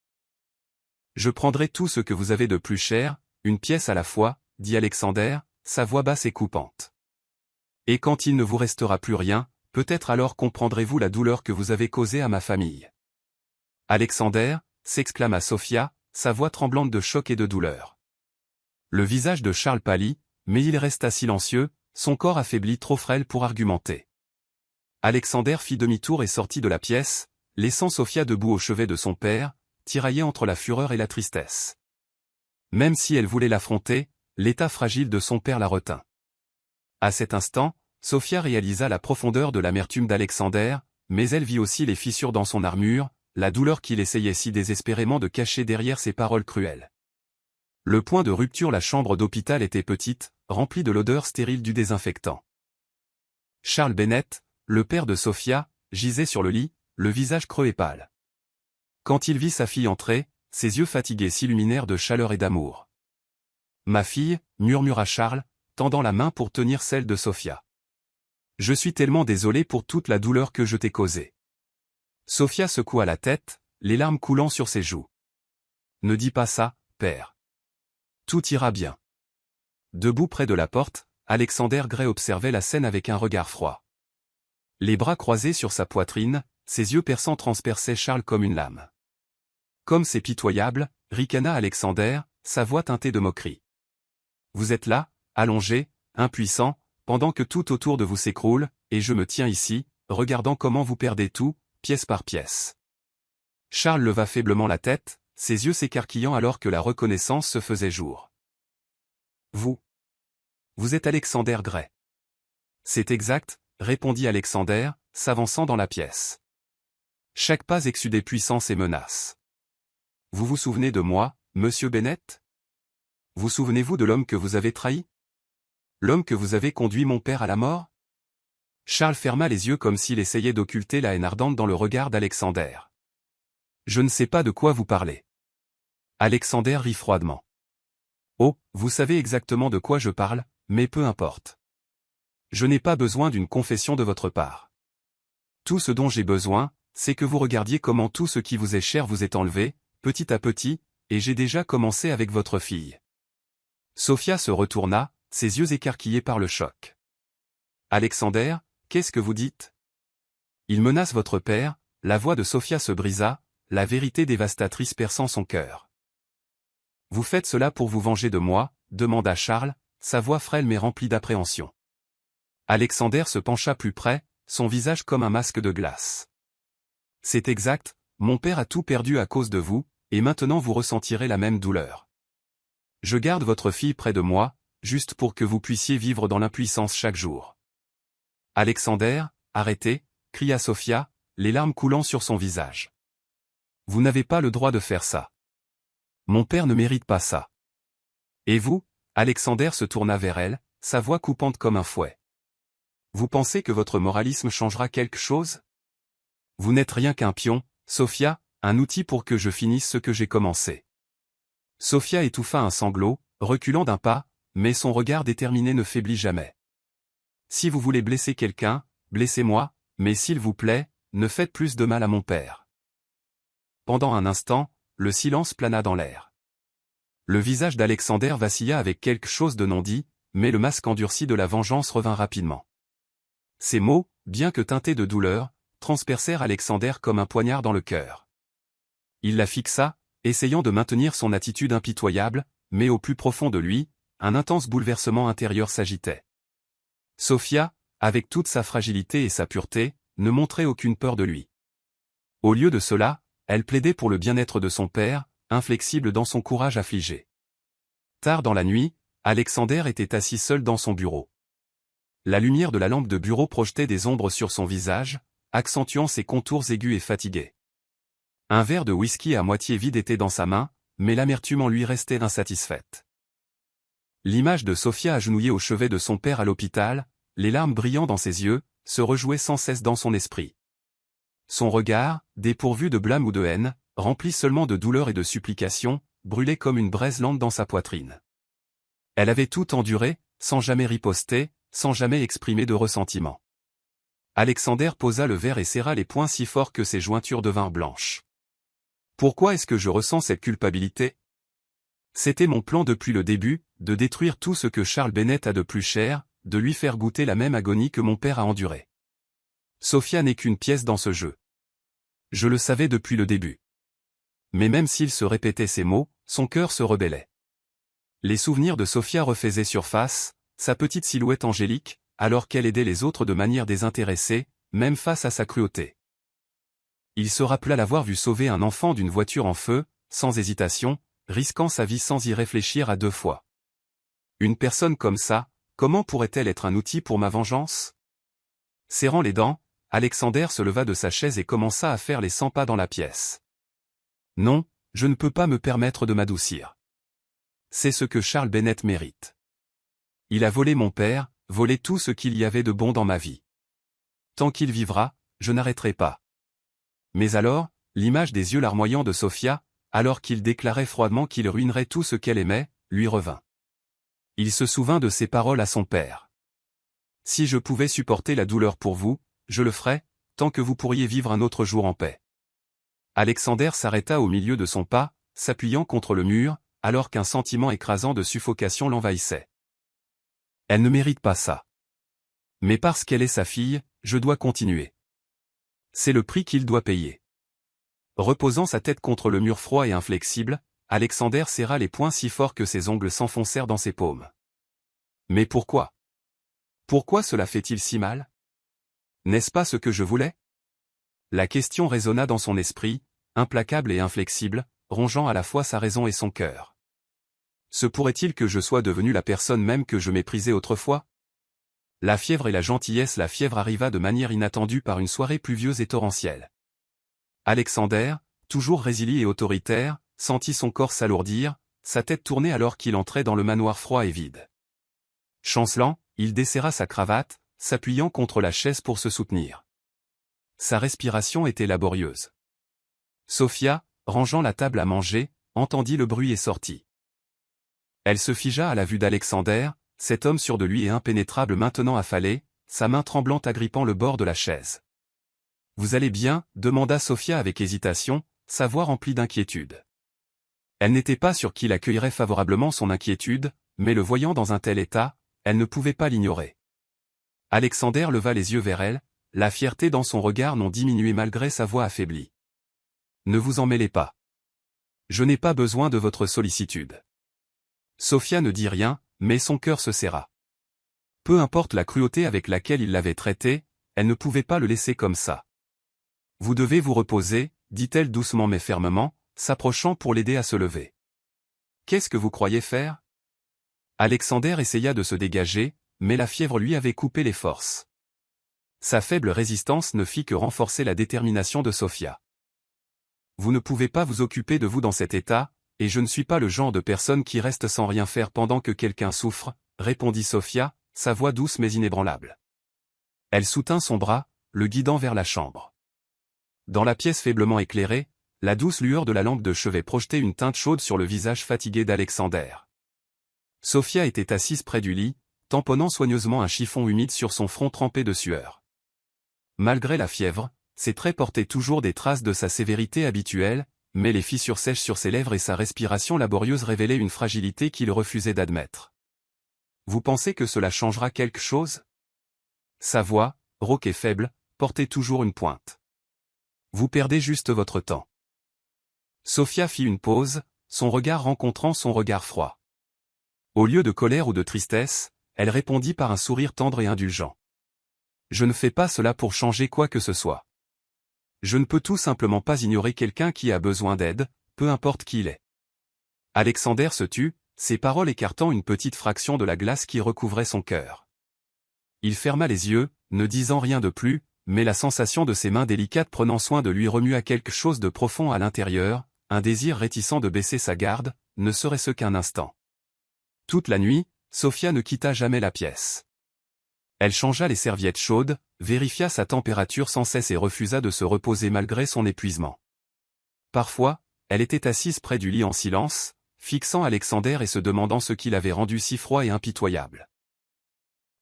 « Je prendrai tout ce que vous avez de plus cher, une pièce à la fois, dit Alexander, sa voix basse et coupante. Et quand il ne vous restera plus rien, peut-être alors comprendrez-vous la douleur que vous avez causée à ma famille. Alexander, s'exclama Sofia, sa voix tremblante de choc et de douleur. Le visage de Charles pâlit, mais il resta silencieux, son corps affaibli trop frêle pour argumenter. Alexander fit demi-tour et sortit de la pièce, laissant Sofia debout au chevet de son père, tiraillée entre la fureur et la tristesse. Même si elle voulait l'affronter, l'état fragile de son père la retint. À cet instant, Sofia réalisa la profondeur de l'amertume d'Alexander, mais elle vit aussi les fissures dans son armure, la douleur qu'il essayait si désespérément de cacher derrière ses paroles cruelles. Le point de rupture, la chambre d'hôpital était petite, remplie de l'odeur stérile du désinfectant. Charles Bennett, le père de Sofia, gisait sur le lit, le visage creux et pâle. Quand il vit sa fille entrer, ses yeux fatigués s'illuminèrent de chaleur et d'amour. « Ma fille » murmura Charles, tendant la main pour tenir celle de Sofia. « Je suis tellement désolé pour toute la douleur que je t'ai causée. » Sofia secoua la tête, les larmes coulant sur ses joues. « Ne dis pas ça, père. Tout ira bien. » Debout près de la porte, Alexander Gray observait la scène avec un regard froid. Les bras croisés sur sa poitrine, ses yeux perçants transperçaient Charles comme une lame. « Comme c'est pitoyable » ricana Alexander, sa voix teintée de moquerie. « Vous êtes là, allongé, impuissant, pendant que tout autour de vous s'écroule, et je me tiens ici, regardant comment vous perdez tout, pièce par pièce. » Charles leva faiblement la tête, ses yeux s'écarquillant alors que la reconnaissance se faisait jour. « Vous êtes Alexander Gray. »« C'est exact, » répondit Alexander, s'avançant dans la pièce. Chaque pas exsudait puissance et menace. « Vous vous souvenez de moi, monsieur Bennett? Vous souvenez-vous de l'homme que vous avez trahi? L'homme que vous avez conduit mon père à la mort ?» Charles ferma les yeux comme s'il essayait d'occulter la haine ardente dans le regard d'Alexander. « Je ne sais pas de quoi vous parlez. » Alexander rit froidement. « Oh, vous savez exactement de quoi je parle, mais peu importe. Je n'ai pas besoin d'une confession de votre part. Tout ce dont j'ai besoin, c'est que vous regardiez comment tout ce qui vous est cher vous est enlevé, petit à petit, et j'ai déjà commencé avec votre fille. » Sofia se retourna, ses yeux écarquillés par le choc. « Alexander, qu'est-ce que vous dites ? Il menace votre père ?» La voix de Sofia se brisa, la vérité dévastatrice perçant son cœur. « Vous faites cela pour vous venger de moi ?» demanda Charles, sa voix frêle mais remplie d'appréhension. Alexander se pencha plus près, son visage comme un masque de glace. « C'est exact, mon père a tout perdu à cause de vous, et maintenant vous ressentirez la même douleur. Je garde votre fille près de moi, juste pour que vous puissiez vivre dans l'impuissance chaque jour. » « Alexander, arrêtez !» cria Sophia, les larmes coulant sur son visage. « Vous n'avez pas le droit de faire ça. Mon père ne mérite pas ça. » « Et vous ?» Alexander se tourna vers elle, sa voix coupante comme un fouet. « Vous pensez que votre moralisme changera quelque chose? Vous n'êtes rien qu'un pion, Sophia, un outil pour que je finisse ce que j'ai commencé. » Sophia étouffa un sanglot, reculant d'un pas, mais son regard déterminé ne faiblit jamais. « Si vous voulez blesser quelqu'un, blessez-moi, mais s'il vous plaît, ne faites plus de mal à mon père. » Pendant un instant, le silence plana dans l'air. Le visage d'Alexander vacilla avec quelque chose de non dit, mais le masque endurci de la vengeance revint rapidement. Ces mots, bien que teintés de douleur, transpercèrent Alexander comme un poignard dans le cœur. Il la fixa, essayant de maintenir son attitude impitoyable, mais au plus profond de lui, un intense bouleversement intérieur s'agitait. Sophia, avec toute sa fragilité et sa pureté, ne montrait aucune peur de lui. Au lieu de cela, elle plaidait pour le bien-être de son père, inflexible dans son courage affligé. Tard dans la nuit, Alexander était assis seul dans son bureau. La lumière de la lampe de bureau projetait des ombres sur son visage, accentuant ses contours aigus et fatigués. Un verre de whisky à moitié vide était dans sa main, mais l'amertume en lui restait insatisfaite. L'image de Sophia agenouillée au chevet de son père à l'hôpital, les larmes brillant dans ses yeux, se rejouait sans cesse dans son esprit. Son regard, dépourvu de blâme ou de haine, rempli seulement de douleur et de supplication, brûlait comme une braise lente dans sa poitrine. Elle avait tout enduré, sans jamais riposter, sans jamais exprimer de ressentiment. Alexander posa le verre et serra les poings si fort que ses jointures devinrent blanches. « Pourquoi est-ce que je ressens cette culpabilité? C'était mon plan depuis le début, de détruire tout ce que Charles Bennett a de plus cher, de lui faire goûter la même agonie que mon père a endurée. Sophia n'est qu'une pièce dans ce jeu. Je le savais depuis le début. » Mais même s'il se répétait ces mots, son cœur se rebellait. Les souvenirs de Sophia refaisaient surface, sa petite silhouette angélique, alors qu'elle aidait les autres de manière désintéressée, même face à sa cruauté. Il se rappela l'avoir vue sauver un enfant d'une voiture en feu, sans hésitation, risquant sa vie sans y réfléchir à deux fois. Une personne comme ça, comment pourrait-elle être un outil pour ma vengeance? Serrant les dents, Alexander se leva de sa chaise et commença à faire les 100 pas dans la pièce. Non, je ne peux pas me permettre de m'adoucir. C'est ce que Charles Bennett mérite. Il a volé mon père, volé tout ce qu'il y avait de bon dans ma vie. Tant qu'il vivra, je n'arrêterai pas. Mais alors, l'image des yeux larmoyants de Sophia, alors qu'il déclarait froidement qu'il ruinerait tout ce qu'elle aimait, lui revint. Il se souvint de ses paroles à son père. « Si je pouvais supporter la douleur pour vous, je le ferais, tant que vous pourriez vivre un autre jour en paix. » Alexander s'arrêta au milieu de son pas, s'appuyant contre le mur, alors qu'un sentiment écrasant de suffocation l'envahissait. Elle ne mérite pas ça. Mais parce qu'elle est sa fille, je dois continuer. C'est le prix qu'il doit payer. Reposant sa tête contre le mur froid et inflexible, Alexander serra les poings si fort que ses ongles s'enfoncèrent dans ses paumes. Mais pourquoi? Pourquoi cela fait-il si mal? N'est-ce pas ce que je voulais? La question résonna dans son esprit, implacable et inflexible, rongeant à la fois sa raison et son cœur. Se pourrait-il que je sois devenu la personne même que je méprisais autrefois? La fièvre et la gentillesse. La fièvre arriva de manière inattendue par une soirée pluvieuse et torrentielle. Alexander, toujours résilié et autoritaire, sentit son corps s'alourdir, sa tête tourner alors qu'il entrait dans le manoir froid et vide. Chancelant, il desserra sa cravate, s'appuyant contre la chaise pour se soutenir. Sa respiration était laborieuse. Sophia, rangeant la table à manger, entendit le bruit et sortit. Elle se figea à la vue d'Alexander, cet homme sûr de lui et impénétrable maintenant affalé, sa main tremblante agrippant le bord de la chaise. « Vous allez bien ?» demanda Sophia avec hésitation, sa voix remplie d'inquiétude. Elle n'était pas sûre qu'il accueillerait favorablement son inquiétude, mais le voyant dans un tel état, elle ne pouvait pas l'ignorer. Alexander leva les yeux vers elle, la fierté dans son regard non diminuée malgré sa voix affaiblie. ne vous en mêlez pas. Je n'ai pas besoin de votre sollicitude. Sofia ne dit rien, mais son cœur se serra. Peu importe la cruauté avec laquelle il l'avait traité, elle ne pouvait pas le laisser comme ça. Vous devez vous reposer, dit-elle doucement mais fermement, s'approchant pour l'aider à se lever. Qu'est-ce que vous croyez faire? Alexander essaya de se dégager, mais la fièvre lui avait coupé les forces. Sa faible résistance ne fit que renforcer la détermination de Sofia. Vous ne pouvez pas vous occuper de vous dans cet état, et je ne suis pas le genre de personne qui reste sans rien faire pendant que quelqu'un souffre, répondit Sofia, sa voix douce mais inébranlable. Elle soutint son bras, le guidant vers la chambre. Dans la pièce faiblement éclairée, la douce lueur de la lampe de chevet projetait une teinte chaude sur le visage fatigué d'Alexander. Sofia était assise près du lit, tamponnant soigneusement un chiffon humide sur son front trempé de sueur. Malgré la fièvre, ses traits portaient toujours des traces de sa sévérité habituelle, mais les fissures sèches sur ses lèvres et sa respiration laborieuse révélaient une fragilité qu'il refusait d'admettre. Vous pensez que cela changera quelque chose? Sa voix, rauque et faible, portait toujours une pointe. Vous perdez juste votre temps. Sofia fit une pause, son regard rencontrant son regard froid. Au lieu de colère ou de tristesse, elle répondit par un sourire tendre et indulgent. Je ne fais pas cela pour changer quoi que ce soit. Je ne peux tout simplement pas ignorer quelqu'un qui a besoin d'aide, peu importe qui il est. Alexander se tut, ses paroles écartant une petite fraction de la glace qui recouvrait son cœur. Il ferma les yeux, ne disant rien de plus, mais la sensation de ses mains délicates prenant soin de lui remua quelque chose de profond à l'intérieur, un désir réticent de baisser sa garde, ne serait-ce qu'un instant. Toute la nuit, Sofia ne quitta jamais la pièce. Elle changea les serviettes chaudes, vérifia sa température sans cesse et refusa de se reposer malgré son épuisement. Parfois, elle était assise près du lit en silence, fixant Alexander et se demandant ce qui l'avait rendu si froid et impitoyable.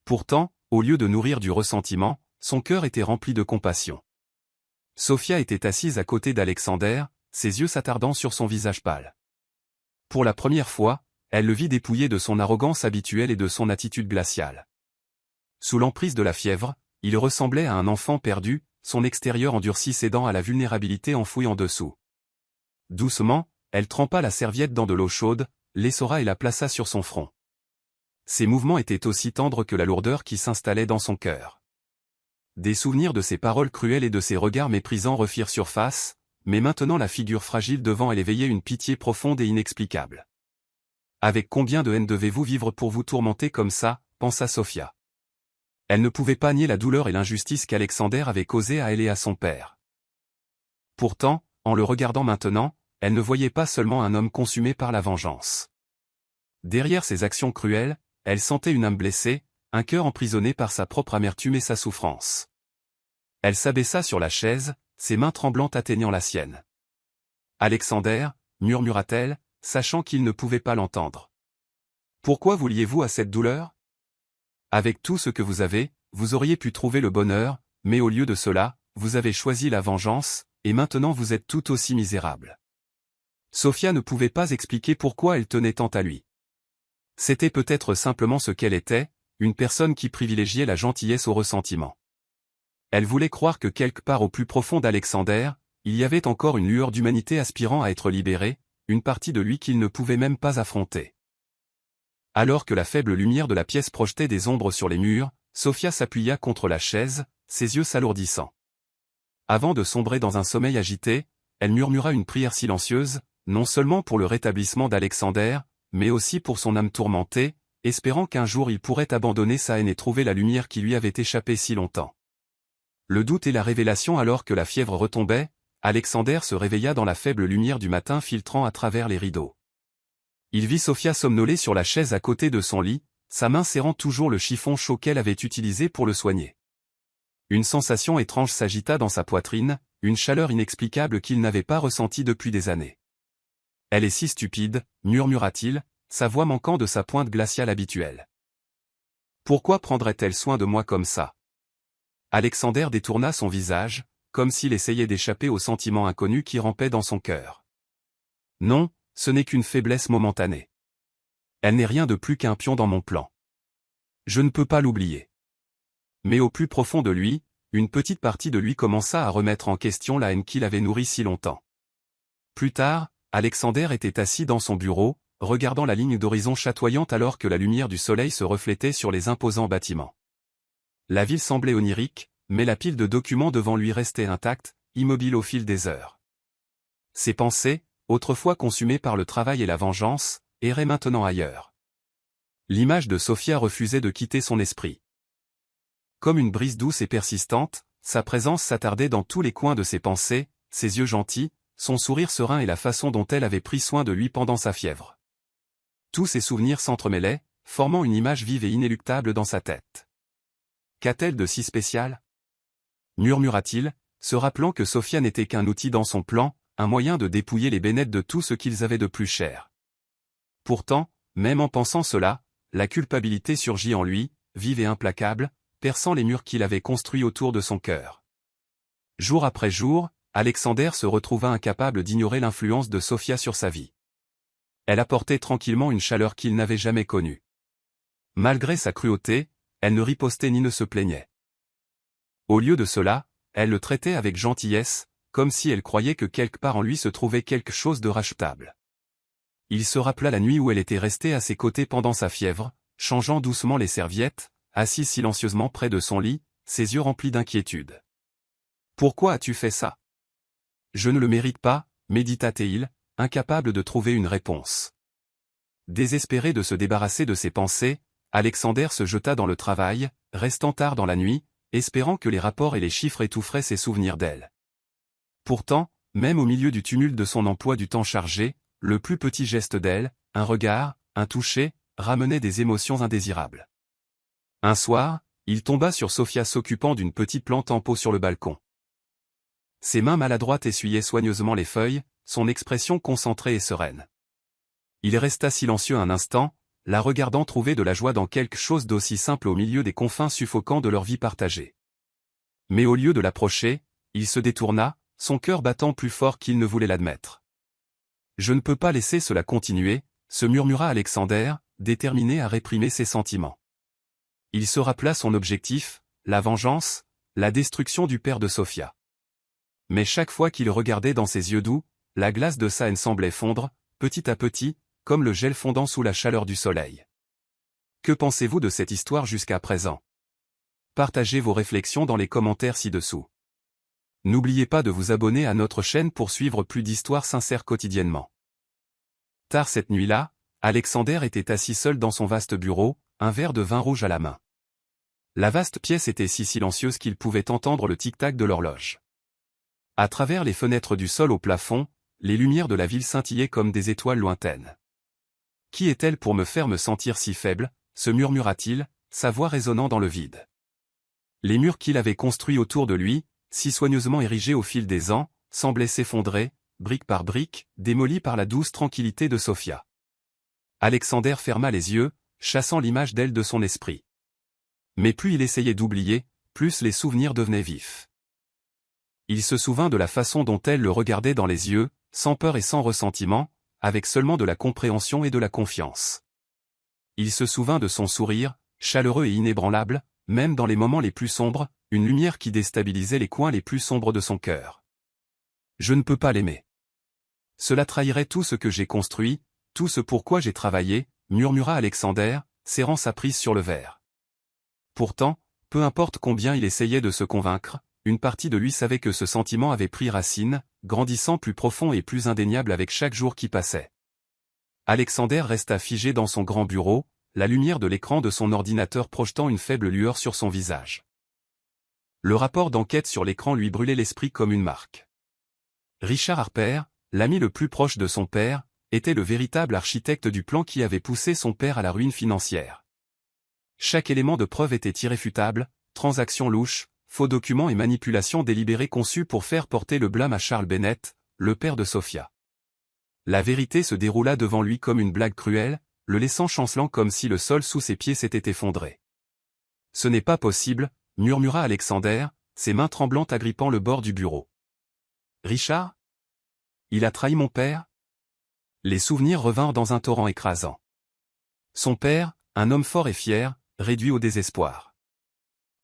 Pourtant, au lieu de nourrir du ressentiment, son cœur était rempli de compassion. Sofia était assise à côté d'Alexander, ses yeux s'attardant sur son visage pâle. Pour la première fois, elle le vit dépouillé de son arrogance habituelle et de son attitude glaciale. Sous l'emprise de la fièvre, il ressemblait à un enfant perdu, son extérieur endurci cédant à la vulnérabilité enfouie en dessous. Doucement, elle trempa la serviette dans de l'eau chaude, l'essorra et la plaça sur son front. Ses mouvements étaient aussi tendres que la lourdeur qui s'installait dans son cœur. Des souvenirs de ses paroles cruelles et de ses regards méprisants refirent surface, mais maintenant la figure fragile devant elle éveillait une pitié profonde et inexplicable. Avec combien de haine devez-vous vivre pour vous tourmenter comme ça, pensa Sofia. Elle ne pouvait pas nier la douleur et l'injustice qu'Alexander avait causée à elle et à son père. Pourtant, en le regardant maintenant, elle ne voyait pas seulement un homme consumé par la vengeance. Derrière ses actions cruelles, elle sentait une âme blessée, un cœur emprisonné par sa propre amertume et sa souffrance. Elle s'abaissa sur la chaise, ses mains tremblantes atteignant la sienne. « Alexander, murmura-t-elle, sachant qu'il ne pouvait pas l'entendre. Pourquoi vouliez-vous à cette douleur? Avec tout ce que vous avez, vous auriez pu trouver le bonheur, mais au lieu de cela, vous avez choisi la vengeance, et maintenant vous êtes tout aussi misérable. » Sofia ne pouvait pas expliquer pourquoi elle tenait tant à lui. C'était peut-être simplement ce qu'elle était, une personne qui privilégiait la gentillesse au ressentiment. Elle voulait croire que quelque part au plus profond d'Alexander, il y avait encore une lueur d'humanité aspirant à être libérée, une partie de lui qu'il ne pouvait même pas affronter. Alors que la faible lumière de la pièce projetait des ombres sur les murs, Sofia s'appuya contre la chaise, ses yeux s'alourdissant. Avant de sombrer dans un sommeil agité, elle murmura une prière silencieuse, non seulement pour le rétablissement d'Alexander, mais aussi pour son âme tourmentée, espérant qu'un jour il pourrait abandonner sa haine et trouver la lumière qui lui avait échappé si longtemps. Le doute et la révélation alors que la fièvre retombait, Alexander se réveilla dans la faible lumière du matin filtrant à travers les rideaux. Il vit Sofia somnoler sur la chaise à côté de son lit, sa main serrant toujours le chiffon chaud qu'elle avait utilisé pour le soigner. Une sensation étrange s'agita dans sa poitrine, une chaleur inexplicable qu'il n'avait pas ressentie depuis des années. « Elle est si stupide, murmura-t-il, sa voix manquant de sa pointe glaciale habituelle. Pourquoi prendrait-elle soin de moi comme ça? Alexander détourna son visage, comme s'il essayait d'échapper aux sentiments inconnus qui rampaient dans son cœur. Non, ce n'est qu'une faiblesse momentanée. Elle n'est rien de plus qu'un pion dans mon plan. Je ne peux pas l'oublier. Mais au plus profond de lui, une petite partie de lui commença à remettre en question la haine qu'il avait nourrie si longtemps. Plus tard, Alexander était assis dans son bureau, regardant la ligne d'horizon chatoyante alors que la lumière du soleil se reflétait sur les imposants bâtiments. La ville semblait onirique, mais la pile de documents devant lui restait intacte, immobile au fil des heures. Ses pensées, autrefois consumées par le travail et la vengeance, erraient maintenant ailleurs. L'image de Sofia refusait de quitter son esprit. Comme une brise douce et persistante, sa présence s'attardait dans tous les coins de ses pensées, ses yeux gentils, son sourire serein et la façon dont elle avait pris soin de lui pendant sa fièvre. Tous ces souvenirs s'entremêlaient, formant une image vive et inéluctable dans sa tête. Qu'a-t-elle de si spécial? Murmura-t-il, se rappelant que Sofia n'était qu'un outil dans son plan, un moyen de dépouiller les Bennett de tout ce qu'ils avaient de plus cher. Pourtant, même en pensant cela, la culpabilité surgit en lui, vive et implacable, perçant les murs qu'il avait construits autour de son cœur. Jour après jour, Alexander se retrouva incapable d'ignorer l'influence de Sofia sur sa vie. Elle apportait tranquillement une chaleur qu'il n'avait jamais connue. Malgré sa cruauté, elle ne ripostait ni ne se plaignait. Au lieu de cela, elle le traitait avec gentillesse, comme si elle croyait que quelque part en lui se trouvait quelque chose de rachetable. Il se rappela la nuit où elle était restée à ses côtés pendant sa fièvre, changeant doucement les serviettes, assise silencieusement près de son lit, ses yeux remplis d'inquiétude. « Pourquoi as-tu fait ça ? » « Je ne le mérite pas, médita-t-il, incapable de trouver une réponse. Désespéré de se débarrasser de ses pensées, Alexander se jeta dans le travail, restant tard dans la nuit, espérant que les rapports et les chiffres étoufferaient ses souvenirs d'elle. Pourtant, même au milieu du tumulte de son emploi du temps chargé, le plus petit geste d'elle, un regard, un toucher, ramenait des émotions indésirables. Un soir, il tomba sur Sofia s'occupant d'une petite plante en pot sur le balcon. Ses mains maladroites essuyaient soigneusement les feuilles, son expression concentrée et sereine. Il resta silencieux un instant, la regardant trouver de la joie dans quelque chose d'aussi simple au milieu des confins suffocants de leur vie partagée. Mais au lieu de l'approcher, il se détourna, son cœur battant plus fort qu'il ne voulait l'admettre. « Je ne peux pas laisser cela continuer », se murmura Alexander, déterminé à réprimer ses sentiments. Il se rappela son objectif, la vengeance, la destruction du père de Sofia. Mais chaque fois qu'il regardait dans ses yeux doux, la glace de sa haine semblait fondre, petit à petit, comme le gel fondant sous la chaleur du soleil. Que pensez-vous de cette histoire jusqu'à présent? Partagez vos réflexions dans les commentaires ci-dessous. N'oubliez pas de vous abonner à notre chaîne pour suivre plus d'histoires sincères quotidiennement. Tard cette nuit-là, Alexander était assis seul dans son vaste bureau, un verre de vin rouge à la main. La vaste pièce était si silencieuse qu'il pouvait entendre le tic-tac de l'horloge. À travers les fenêtres du sol au plafond, les lumières de la ville scintillaient comme des étoiles lointaines. « Qui est-elle pour me faire me sentir si faible ?» se murmura-t-il, sa voix résonnant dans le vide. Les murs qu'il avait construits autour de lui, si soigneusement érigés au fil des ans, semblaient s'effondrer, brique par brique, démolis par la douce tranquillité de Sofia. Alexander ferma les yeux, chassant l'image d'elle de son esprit. Mais plus il essayait d'oublier, plus les souvenirs devenaient vifs. Il se souvint de la façon dont elle le regardait dans les yeux, sans peur et sans ressentiment, avec seulement de la compréhension et de la confiance. Il se souvint de son sourire, chaleureux et inébranlable, même dans les moments les plus sombres, une lumière qui déstabilisait les coins les plus sombres de son cœur. « Je ne peux pas l'aimer. Cela trahirait tout ce que j'ai construit, tout ce pourquoi j'ai travaillé, » murmura Alexander, serrant sa prise sur le verre. Pourtant, peu importe combien il essayait de se convaincre, une partie de lui savait que ce sentiment avait pris racine, grandissant plus profond et plus indéniable avec chaque jour qui passait. Alexander resta figé dans son grand bureau, la lumière de l'écran de son ordinateur projetant une faible lueur sur son visage. Le rapport d'enquête sur l'écran lui brûlait l'esprit comme une marque. Richard Harper, l'ami le plus proche de son père, était le véritable architecte du plan qui avait poussé son père à la ruine financière. Chaque élément de preuve était irréfutable, transactions louches, faux documents et manipulations délibérées conçues pour faire porter le blâme à Charles Bennett, le père de Sofia. La vérité se déroula devant lui comme une blague cruelle, le laissant chancelant comme si le sol sous ses pieds s'était effondré. « Ce n'est pas possible », murmura Alexander, ses mains tremblantes agrippant le bord du bureau. « Richard ? Il a trahi mon père ?» Les souvenirs revinrent dans un torrent écrasant. Son père, un homme fort et fier, réduit au désespoir.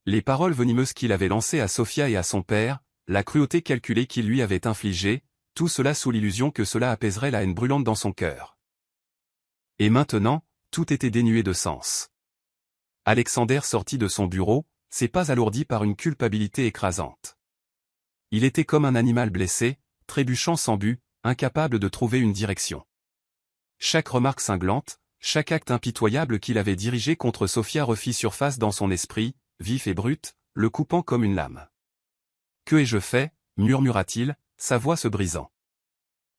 Les paroles venimeuses qu'il avait lancées à Sofia et à son père, la cruauté calculée qu'il lui avait infligée, tout cela sous l'illusion que cela apaiserait la haine brûlante dans son cœur. Et maintenant, tout était dénué de sens. Alexander sortit de son bureau, ses pas alourdis par une culpabilité écrasante. Il était comme un animal blessé, trébuchant sans but, incapable de trouver une direction. Chaque remarque cinglante, chaque acte impitoyable qu'il avait dirigé contre Sophia refit surface dans son esprit, vif et brut, le coupant comme une lame. « Que ai-je fait » murmura-t-il, sa voix se brisant.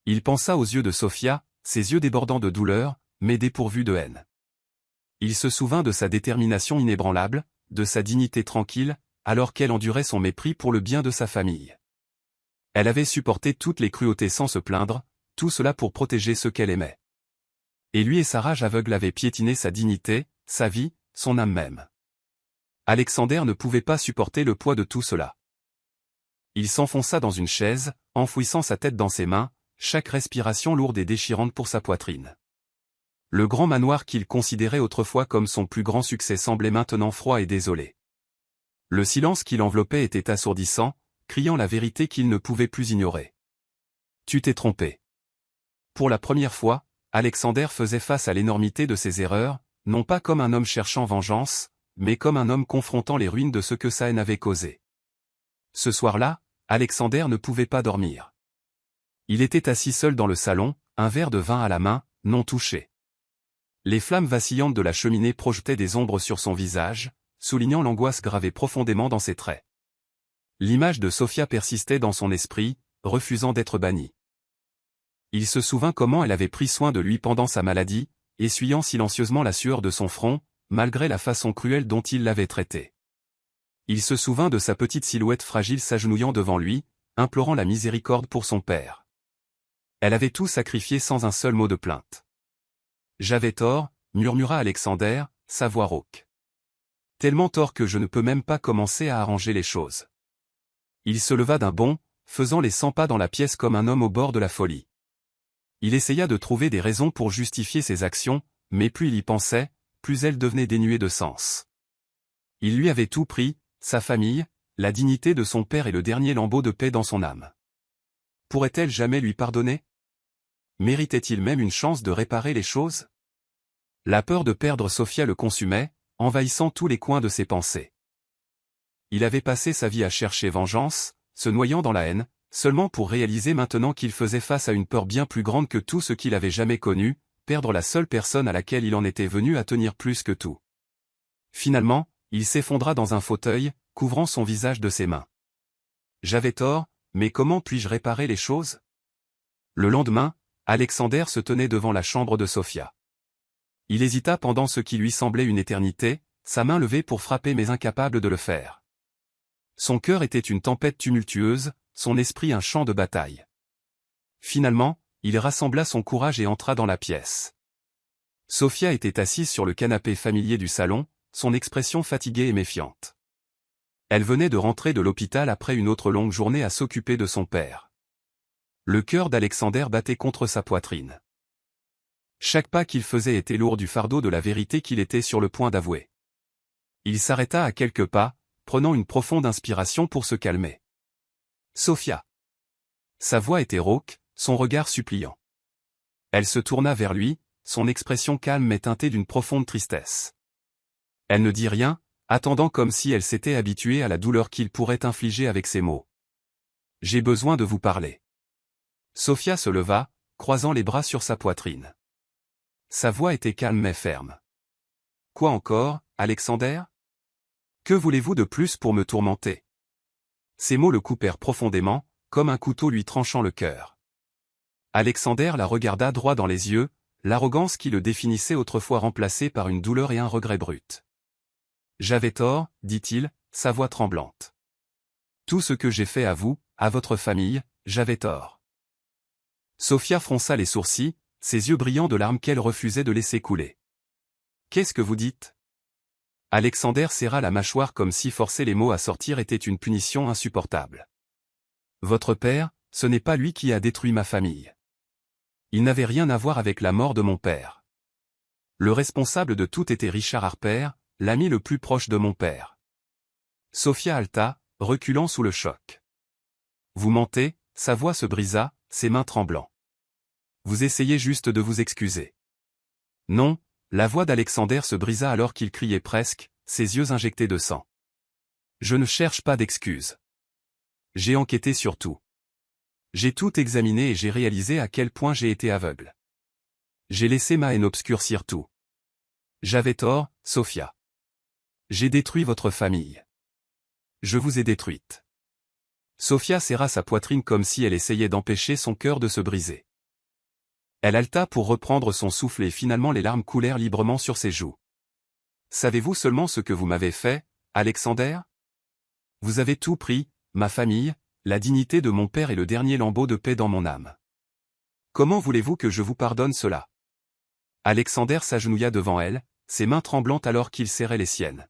Il pensa aux yeux de Sophia, ses yeux débordant de douleur, mais dépourvus de haine. Il se souvint de sa détermination inébranlable, de sa dignité tranquille, alors qu'elle endurait son mépris pour le bien de sa famille. Elle avait supporté toutes les cruautés sans se plaindre, tout cela pour protéger ceux qu'elle aimait. Et lui et sa rage aveugle avaient piétiné sa dignité, sa vie, son âme même. Alexander ne pouvait pas supporter le poids de tout cela. Il s'enfonça dans une chaise, enfouissant sa tête dans ses mains, chaque respiration lourde et déchirante pour sa poitrine. Le grand manoir qu'il considérait autrefois comme son plus grand succès semblait maintenant froid et désolé. Le silence qui l'enveloppait était assourdissant, criant la vérité qu'il ne pouvait plus ignorer. « Tu t'es trompé. » Pour la première fois, Alexander faisait face à l'énormité de ses erreurs, non pas comme un homme cherchant vengeance, mais comme un homme confrontant les ruines de ce que sa haine avait causé. Ce soir-là, Alexander ne pouvait pas dormir. Il était assis seul dans le salon, un verre de vin à la main, non touché. Les flammes vacillantes de la cheminée projetaient des ombres sur son visage, soulignant l'angoisse gravée profondément dans ses traits. L'image de Sophia persistait dans son esprit, refusant d'être bannie. Il se souvint comment elle avait pris soin de lui pendant sa maladie, essuyant silencieusement la sueur de son front, malgré la façon cruelle dont il l'avait traité. Il se souvint de sa petite silhouette fragile s'agenouillant devant lui, implorant la miséricorde pour son père. Elle avait tout sacrifié sans un seul mot de plainte. « J'avais tort » murmura Alexander, sa voix rauque. « Tellement tort que je ne peux même pas commencer à arranger les choses. » Il se leva d'un bond, faisant les 100 pas dans la pièce comme un homme au bord de la folie. Il essaya de trouver des raisons pour justifier ses actions, mais plus il y pensait, plus elles devenaient dénuées de sens. Il lui avait tout pris, sa famille, la dignité de son père et le dernier lambeau de paix dans son âme. Pourrait-elle jamais lui pardonner? Méritait-il même une chance de réparer les choses? La peur de perdre Sophia le consumait, envahissant tous les coins de ses pensées. Il avait passé sa vie à chercher vengeance, se noyant dans la haine, seulement pour réaliser maintenant qu'il faisait face à une peur bien plus grande que tout ce qu'il avait jamais connu, perdre la seule personne à laquelle il en était venu à tenir plus que tout. Finalement, il s'effondra dans un fauteuil, couvrant son visage de ses mains. J'avais tort, mais comment puis-je réparer les choses? Le lendemain, Alexander se tenait devant la chambre de Sophia. Il hésita pendant ce qui lui semblait une éternité, sa main levée pour frapper mais incapable de le faire. Son cœur était une tempête tumultueuse, son esprit un champ de bataille. Finalement, il rassembla son courage et entra dans la pièce. Sophia était assise sur le canapé familier du salon, son expression fatiguée et méfiante. Elle venait de rentrer de l'hôpital après une autre longue journée à s'occuper de son père. Le cœur d'Alexander battait contre sa poitrine. Chaque pas qu'il faisait était lourd du fardeau de la vérité qu'il était sur le point d'avouer. Il s'arrêta à quelques pas, prenant une profonde inspiration pour se calmer. « Sophia !» Sa voix était rauque, son regard suppliant. Elle se tourna vers lui, son expression calme mais teintée d'une profonde tristesse. Elle ne dit rien, attendant comme si elle s'était habituée à la douleur qu'il pourrait infliger avec ses mots. « J'ai besoin de vous parler. » Sophia se leva, croisant les bras sur sa poitrine. Sa voix était calme mais ferme. « Quoi encore, Alexander? Que voulez-vous de plus pour me tourmenter ?» Ces mots le coupèrent profondément, comme un couteau lui tranchant le cœur. Alexander la regarda droit dans les yeux, l'arrogance qui le définissait autrefois remplacée par une douleur et un regret brut. « J'avais tort, dit-il, sa voix tremblante. Tout ce que j'ai fait à vous, à votre famille, j'avais tort. » Sophia fronça les sourcils, ses yeux brillants de larmes qu'elle refusait de laisser couler. « Qu'est-ce que vous dites ?» Alexander serra la mâchoire comme si forcer les mots à sortir était une punition insupportable. « Votre père, ce n'est pas lui qui a détruit ma famille. Il n'avait rien à voir avec la mort de mon père. Le responsable de tout était Richard Harper, l'ami le plus proche de mon père. » Sophia haleta, reculant sous le choc. « Vous mentez ?» Sa voix se brisa, ses mains tremblant. Vous essayez juste de vous excuser. Non, la voix d'Alexander se brisa alors qu'il criait presque, ses yeux injectés de sang. Je ne cherche pas d'excuses. J'ai enquêté sur tout. J'ai tout examiné et j'ai réalisé à quel point j'ai été aveugle. J'ai laissé ma haine obscurcir tout. J'avais tort, Sophia. J'ai détruit votre famille. Je vous ai détruite. Sophia serra sa poitrine comme si elle essayait d'empêcher son cœur de se briser. Elle haleta pour reprendre son souffle et finalement les larmes coulèrent librement sur ses joues. Savez-vous seulement ce que vous m'avez fait, Alexander? Vous avez tout pris, ma famille, la dignité de mon père et le dernier lambeau de paix dans mon âme. Comment voulez-vous que je vous pardonne cela? Alexander s'agenouilla devant elle, ses mains tremblantes alors qu'il serrait les siennes.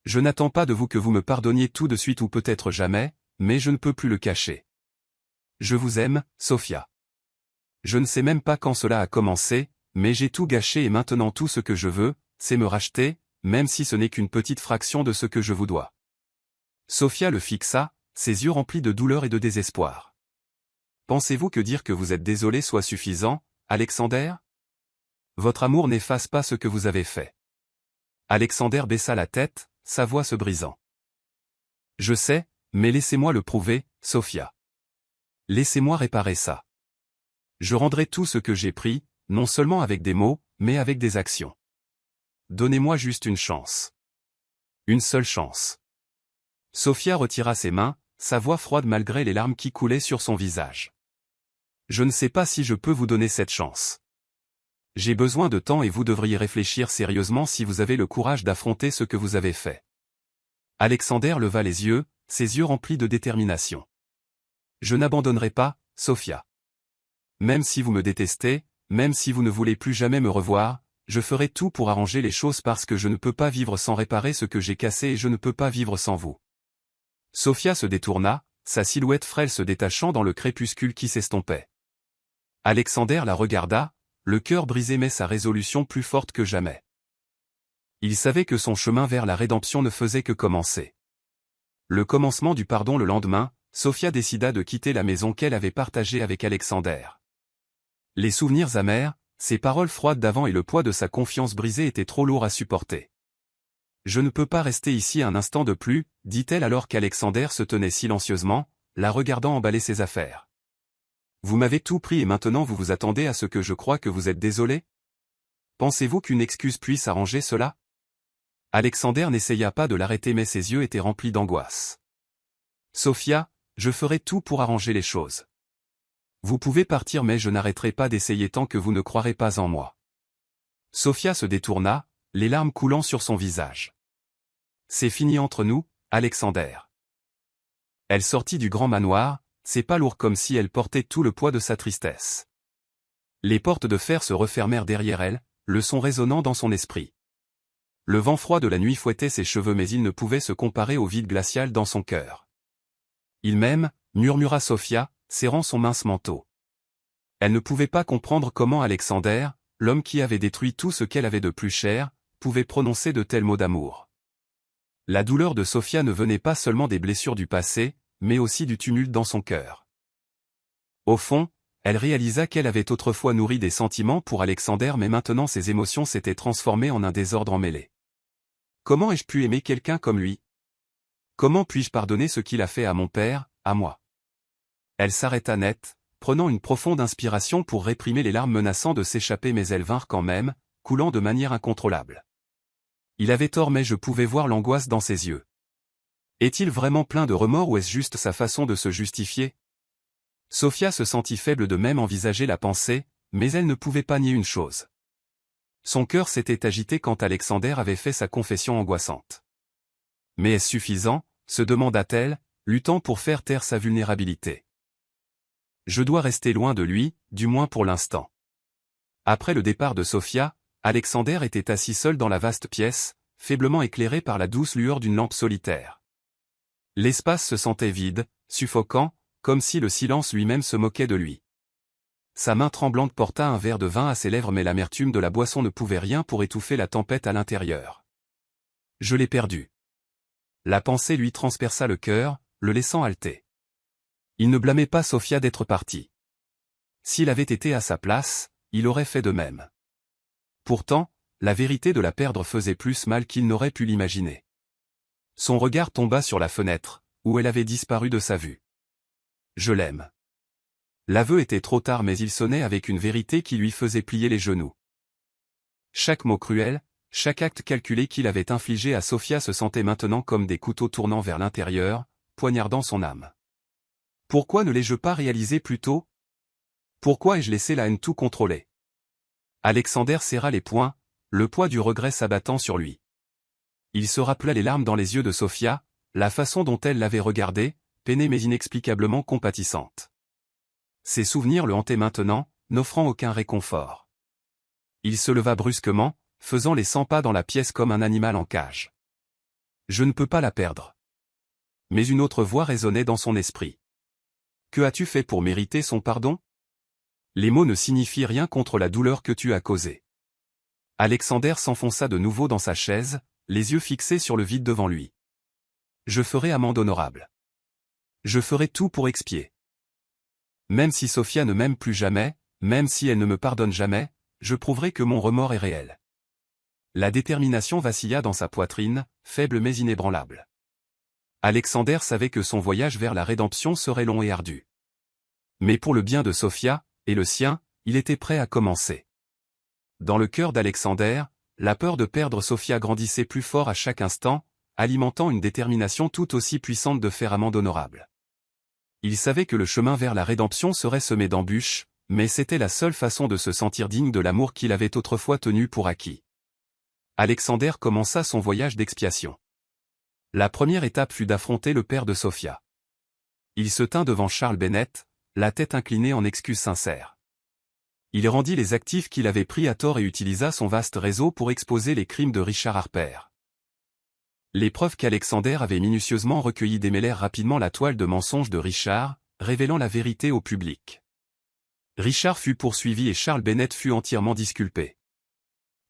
Je n'attends pas de vous que vous me pardonniez tout de suite ou peut-être jamais, mais je ne peux plus le cacher. Je vous aime, Sophia. Je ne sais même pas quand cela a commencé, mais j'ai tout gâché et maintenant tout ce que je veux, c'est me racheter, même si ce n'est qu'une petite fraction de ce que je vous dois. Sophia le fixa, ses yeux remplis de douleur et de désespoir. Pensez-vous que dire que vous êtes désolé soit suffisant, Alexander? Votre amour n'efface pas ce que vous avez fait. Alexander baissa la tête, sa voix se brisant. Je sais, mais laissez-moi le prouver, Sophia. Laissez-moi réparer ça. Je rendrai tout ce que j'ai pris, non seulement avec des mots, mais avec des actions. Donnez-moi juste une chance. Une seule chance. Sophia retira ses mains, sa voix froide malgré les larmes qui coulaient sur son visage. Je ne sais pas si je peux vous donner cette chance. J'ai besoin de temps et vous devriez réfléchir sérieusement si vous avez le courage d'affronter ce que vous avez fait. Alexander leva les yeux, ses yeux remplis de détermination. Je n'abandonnerai pas, Sophia. Même si vous me détestez, même si vous ne voulez plus jamais me revoir, je ferai tout pour arranger les choses parce que je ne peux pas vivre sans réparer ce que j'ai cassé et je ne peux pas vivre sans vous. Sophia se détourna, sa silhouette frêle se détachant dans le crépuscule qui s'estompait. Alexander la regarda, le cœur brisé mais sa résolution plus forte que jamais. Il savait que son chemin vers la rédemption ne faisait que commencer. Le commencement du pardon le lendemain, Sophia décida de quitter la maison qu'elle avait partagée avec Alexander. Les souvenirs amers, ses paroles froides d'avant et le poids de sa confiance brisée étaient trop lourds à supporter. Je ne peux pas rester ici un instant de plus, dit-elle alors qu'Alexander se tenait silencieusement, la regardant emballer ses affaires. Vous m'avez tout pris et maintenant vous vous attendez à ce que je croie que vous êtes désolé? Pensez-vous qu'une excuse puisse arranger cela? Alexander n'essaya pas de l'arrêter mais ses yeux étaient remplis d'angoisse. Sophia, je ferai tout pour arranger les choses. Vous pouvez partir mais je n'arrêterai pas d'essayer tant que vous ne croirez pas en moi. Sophia se détourna, les larmes coulant sur son visage. C'est fini entre nous, Alexander. Elle sortit du grand manoir, ses pas lourds comme si elle portait tout le poids de sa tristesse. Les portes de fer se refermèrent derrière elle, le son résonnant dans son esprit. Le vent froid de la nuit fouettait ses cheveux mais il ne pouvait se comparer au vide glacial dans son cœur. Il m'aime, murmura Sophia, serrant son mince manteau. Elle ne pouvait pas comprendre comment Alexander, l'homme qui avait détruit tout ce qu'elle avait de plus cher, pouvait prononcer de tels mots d'amour. La douleur de Sophia ne venait pas seulement des blessures du passé, mais aussi du tumulte dans son cœur. Au fond, elle réalisa qu'elle avait autrefois nourri des sentiments pour Alexander mais maintenant ses émotions s'étaient transformées en un désordre emmêlé. Comment ai-je pu aimer quelqu'un comme lui? Comment puis-je pardonner ce qu'il a fait à mon père, à moi? Elle s'arrêta net, prenant une profonde inspiration pour réprimer les larmes menaçant de s'échapper mais elles vinrent quand même, coulant de manière incontrôlable. Il avait tort mais je pouvais voir l'angoisse dans ses yeux. Est-il vraiment plein de remords ou est-ce juste sa façon de se justifier? Sophia se sentit faible de même envisager la pensée, mais elle ne pouvait pas nier une chose. Son cœur s'était agité quand Alexander avait fait sa confession angoissante. Mais est-ce suffisant, se demanda-t-elle, luttant pour faire taire sa vulnérabilité. Je dois rester loin de lui, du moins pour l'instant. Après le départ de Sophia, Alexander était assis seul dans la vaste pièce, faiblement éclairé par la douce lueur d'une lampe solitaire. L'espace se sentait vide, suffocant, comme si le silence lui-même se moquait de lui. Sa main tremblante porta un verre de vin à ses lèvres mais l'amertume de la boisson ne pouvait rien pour étouffer la tempête à l'intérieur. Je l'ai perdu. La pensée lui transperça le cœur, le laissant halter. Il ne blâmait pas Sophia d'être partie. S'il avait été à sa place, il aurait fait de même. Pourtant, la vérité de la perdre faisait plus mal qu'il n'aurait pu l'imaginer. Son regard tomba sur la fenêtre, où elle avait disparu de sa vue. Je l'aime. L'aveu était trop tard mais il sonnait avec une vérité qui lui faisait plier les genoux. Chaque mot cruel, chaque acte calculé qu'il avait infligé à Sophia se sentait maintenant comme des couteaux tournant vers l'intérieur, poignardant son âme. Pourquoi ne l'ai-je pas réalisé plus tôt? Pourquoi ai-je laissé la haine tout contrôler? Alexander serra les poings, le poids du regret s'abattant sur lui. Il se rappela les larmes dans les yeux de Sophia, la façon dont elle l'avait regardé, peinée mais inexplicablement compatissante. Ses souvenirs le hantaient maintenant, n'offrant aucun réconfort. Il se leva brusquement, faisant les 100 pas dans la pièce comme un animal en cage. Je ne peux pas la perdre. Mais une autre voix résonnait dans son esprit. Que as-tu fait pour mériter son pardon? Les mots ne signifient rien contre la douleur que tu as causée. Alexander s'enfonça de nouveau dans sa chaise, les yeux fixés sur le vide devant lui. Je ferai amende honorable. Je ferai tout pour expier. Même si Sophia ne m'aime plus jamais, même si elle ne me pardonne jamais, je prouverai que mon remords est réel. La détermination vacilla dans sa poitrine, faible mais inébranlable. Alexander savait que son voyage vers la rédemption serait long et ardu. Mais pour le bien de Sophia, et le sien, il était prêt à commencer. Dans le cœur d'Alexander, la peur de perdre Sophia grandissait plus fort à chaque instant, alimentant une détermination tout aussi puissante de faire amende honorable. Il savait que le chemin vers la rédemption serait semé d'embûches, mais c'était la seule façon de se sentir digne de l'amour qu'il avait autrefois tenu pour acquis. Alexander commença son voyage d'expiation. La première étape fut d'affronter le père de Sophia. Il se tint devant Charles Bennett, la tête inclinée en excuses sincères. Il rendit les actifs qu'il avait pris à tort et utilisa son vaste réseau pour exposer les crimes de Richard Harper. Les preuves qu'Alexander avait minutieusement recueillies démêlèrent rapidement la toile de mensonges de Richard, révélant la vérité au public. Richard fut poursuivi et Charles Bennett fut entièrement disculpé.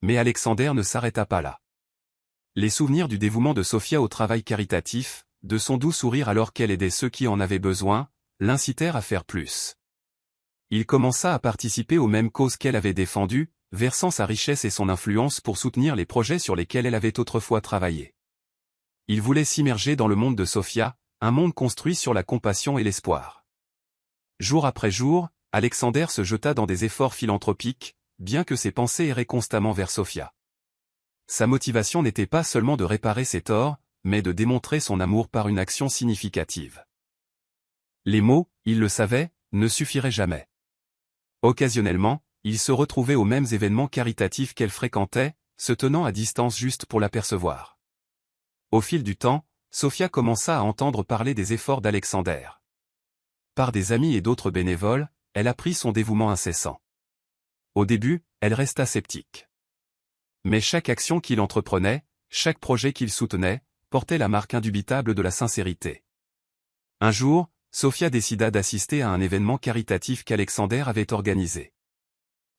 Mais Alexander ne s'arrêta pas là. Les souvenirs du dévouement de Sophia au travail caritatif, de son doux sourire alors qu'elle aidait ceux qui en avaient besoin, l'incitèrent à faire plus. Il commença à participer aux mêmes causes qu'elle avait défendues, versant sa richesse et son influence pour soutenir les projets sur lesquels elle avait autrefois travaillé. Il voulait s'immerger dans le monde de Sophia, un monde construit sur la compassion et l'espoir. Jour après jour, Alexander se jeta dans des efforts philanthropiques, bien que ses pensées erraient constamment vers Sophia. Sa motivation n'était pas seulement de réparer ses torts, mais de démontrer son amour par une action significative. Les mots, il le savait, ne suffiraient jamais. Occasionnellement, il se retrouvait aux mêmes événements caritatifs qu'elle fréquentait, se tenant à distance juste pour l'apercevoir. Au fil du temps, Sophia commença à entendre parler des efforts d'Alexander. Par des amis et d'autres bénévoles, elle apprit son dévouement incessant. Au début, elle resta sceptique. Mais chaque action qu'il entreprenait, chaque projet qu'il soutenait, portait la marque indubitable de la sincérité. Un jour, Sophia décida d'assister à un événement caritatif qu'Alexander avait organisé.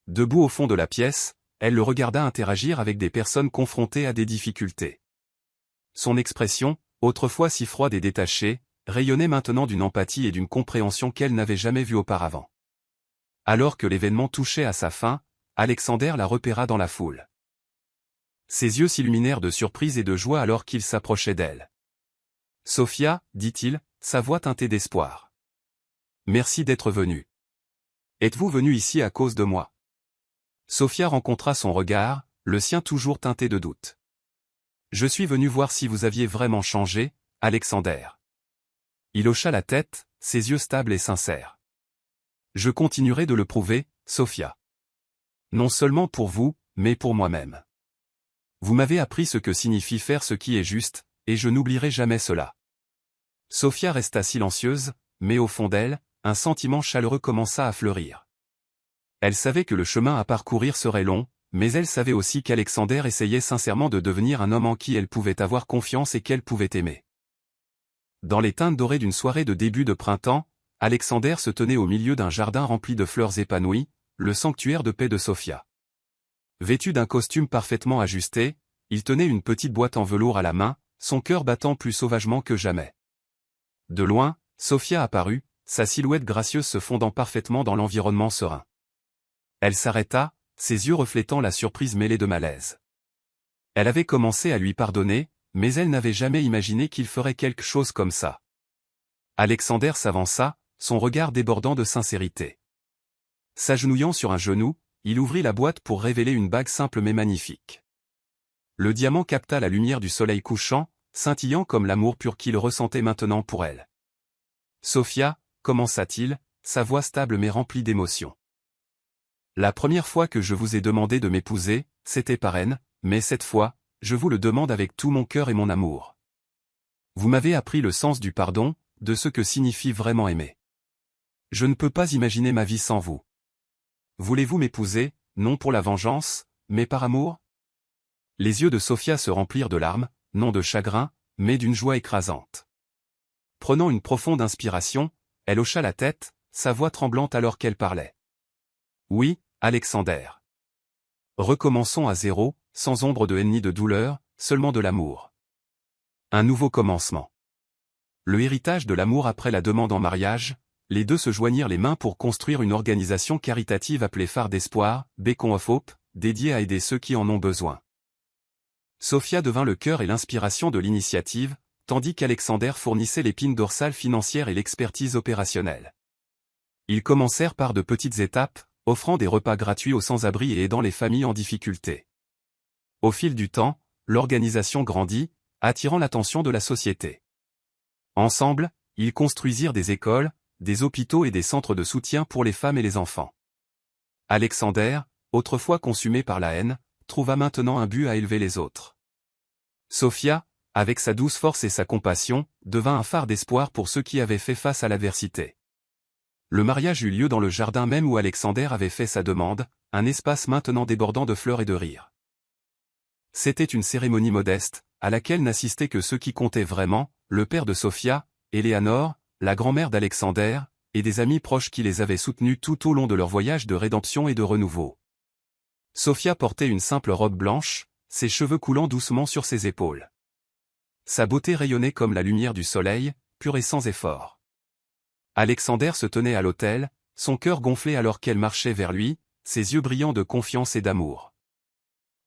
Debout au fond de la pièce, elle le regarda interagir avec des personnes confrontées à des difficultés. Son expression, autrefois si froide et détachée, rayonnait maintenant d'une empathie et d'une compréhension qu'elle n'avait jamais vue auparavant. Alors que l'événement touchait à sa fin, Alexander la repéra dans la foule. Ses yeux s'illuminèrent de surprise et de joie alors qu'il s'approchait d'elle. « Sophia, dit-il, sa voix teintée d'espoir. Merci d'être venue. Êtes-vous venue ici à cause de moi? » Sophia rencontra son regard, le sien toujours teinté de doute. « Je suis venu voir si vous aviez vraiment changé, Alexander. » Il hocha la tête, ses yeux stables et sincères. « Je continuerai de le prouver, Sophia. Non seulement pour vous, mais pour moi-même. Vous m'avez appris ce que signifie faire ce qui est juste, et je n'oublierai jamais cela. » Sophia resta silencieuse, mais au fond d'elle, un sentiment chaleureux commença à fleurir. Elle savait que le chemin à parcourir serait long, mais elle savait aussi qu'Alexander essayait sincèrement de devenir un homme en qui elle pouvait avoir confiance et qu'elle pouvait aimer. Dans les teintes dorées d'une soirée de début de printemps, Alexander se tenait au milieu d'un jardin rempli de fleurs épanouies, le sanctuaire de paix de Sophia. Vêtu d'un costume parfaitement ajusté, il tenait une petite boîte en velours à la main, son cœur battant plus sauvagement que jamais. De loin, Sophia apparut, sa silhouette gracieuse se fondant parfaitement dans l'environnement serein. Elle s'arrêta, ses yeux reflétant la surprise mêlée de malaise. Elle avait commencé à lui pardonner, mais elle n'avait jamais imaginé qu'il ferait quelque chose comme ça. Alexander s'avança, son regard débordant de sincérité. S'agenouillant sur un genou, il ouvrit la boîte pour révéler une bague simple mais magnifique. Le diamant capta la lumière du soleil couchant, scintillant comme l'amour pur qu'il ressentait maintenant pour elle. « Sophia » commença-t-il, sa voix stable mais remplie d'émotion. « La première fois que je vous ai demandé de m'épouser, c'était par haine, mais cette fois, je vous le demande avec tout mon cœur et mon amour. Vous m'avez appris le sens du pardon, de ce que signifie vraiment aimer. Je ne peux pas imaginer ma vie sans vous. Voulez-vous m'épouser, non pour la vengeance, mais par amour ?» Les yeux de Sophia se remplirent de larmes, non de chagrin, mais d'une joie écrasante. Prenant une profonde inspiration, elle hocha la tête, sa voix tremblante alors qu'elle parlait. « Oui, Alexander. Recommençons à zéro, sans ombre de haine ni de douleur, seulement de l'amour. Un nouveau commencement. » Le héritage de l'amour après la demande en mariage, les deux se joignirent les mains pour construire une organisation caritative appelée Phare d'Espoir, Beacon of Hope, dédiée à aider ceux qui en ont besoin. Sophia devint le cœur et l'inspiration de l'initiative, tandis qu'Alexander fournissait l'épine dorsale financière et l'expertise opérationnelle. Ils commencèrent par de petites étapes, offrant des repas gratuits aux sans-abri et aidant les familles en difficulté. Au fil du temps, l'organisation grandit, attirant l'attention de la société. Ensemble, ils construisirent des écoles, des hôpitaux et des centres de soutien pour les femmes et les enfants. Alexander, autrefois consumé par la haine, trouva maintenant un but à élever les autres. Sophia, avec sa douce force et sa compassion, devint un phare d'espoir pour ceux qui avaient fait face à l'adversité. Le mariage eut lieu dans le jardin même où Alexander avait fait sa demande, un espace maintenant débordant de fleurs et de rires. C'était une cérémonie modeste, à laquelle n'assistaient que ceux qui comptaient vraiment, le père de Sophia, Eleanor, la grand-mère d'Alexander, et des amis proches qui les avaient soutenus tout au long de leur voyage de rédemption et de renouveau. Sophia portait une simple robe blanche, ses cheveux coulant doucement sur ses épaules. Sa beauté rayonnait comme la lumière du soleil, pure et sans effort. Alexander se tenait à l'autel, son cœur gonflé alors qu'elle marchait vers lui, ses yeux brillants de confiance et d'amour.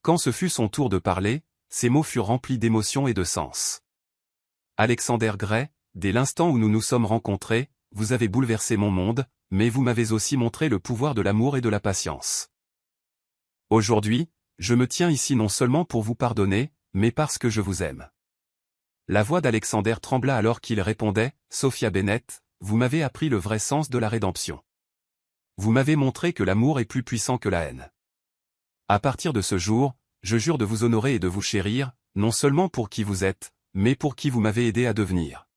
Quand ce fut son tour de parler, ses mots furent remplis d'émotion et de sens. « Alexander Gray, dès l'instant où nous nous sommes rencontrés, vous avez bouleversé mon monde, mais vous m'avez aussi montré le pouvoir de l'amour et de la patience. Aujourd'hui, je me tiens ici non seulement pour vous pardonner, mais parce que je vous aime. » La voix d'Alexander trembla alors qu'il répondait, « Sophia Bennett, vous m'avez appris le vrai sens de la rédemption. Vous m'avez montré que l'amour est plus puissant que la haine. À partir de ce jour, je jure de vous honorer et de vous chérir, non seulement pour qui vous êtes, mais pour qui vous m'avez aidé à devenir. »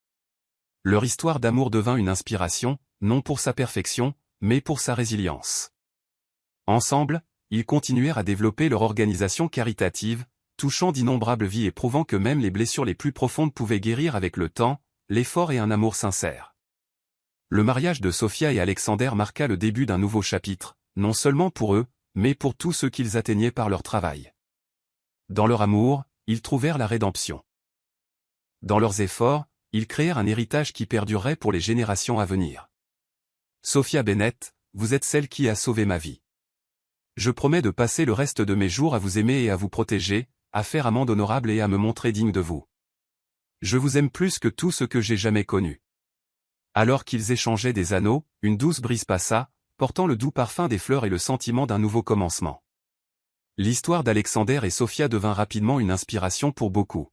Leur histoire d'amour devint une inspiration, non pour sa perfection, mais pour sa résilience. Ensemble, ils continuèrent à développer leur organisation caritative, touchant d'innombrables vies et prouvant que même les blessures les plus profondes pouvaient guérir avec le temps, l'effort et un amour sincère. Le mariage de Sophia et Alexander marqua le début d'un nouveau chapitre, non seulement pour eux, mais pour tous ceux qu'ils atteignaient par leur travail. Dans leur amour, ils trouvèrent la rédemption. Dans leurs efforts, ils créèrent un héritage qui perdurerait pour les générations à venir. Sophia Bennett, vous êtes celle qui a sauvé ma vie. Je promets de passer le reste de mes jours à vous aimer et à vous protéger, à faire amende honorable et à me montrer digne de vous. Je vous aime plus que tout ce que j'ai jamais connu. » Alors qu'ils échangeaient des anneaux, une douce brise passa, portant le doux parfum des fleurs et le sentiment d'un nouveau commencement. L'histoire d'Alexander et Sophia devint rapidement une inspiration pour beaucoup.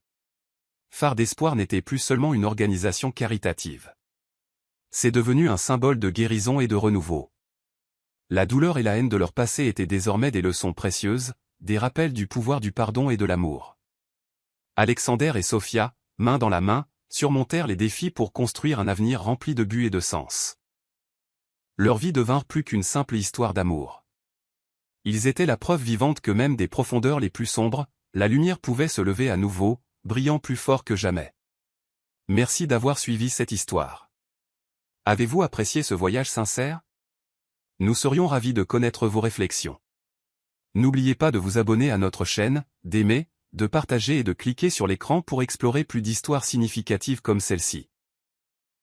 Phare d'Espoir n'était plus seulement une organisation caritative. C'est devenu un symbole de guérison et de renouveau. La douleur et la haine de leur passé étaient désormais des leçons précieuses, des rappels du pouvoir du pardon et de l'amour. Alexander et Sophia, main dans la main, surmontèrent les défis pour construire un avenir rempli de buts et de sens. Leur vie devint plus qu'une simple histoire d'amour. Ils étaient la preuve vivante que même des profondeurs les plus sombres, la lumière pouvait se lever à nouveau, brillant plus fort que jamais. Merci d'avoir suivi cette histoire. Avez-vous apprécié ce voyage sincère? Nous serions ravis de connaître vos réflexions. N'oubliez pas de vous abonner à notre chaîne, d'aimer, de partager et de cliquer sur l'écran pour explorer plus d'histoires significatives comme celle-ci.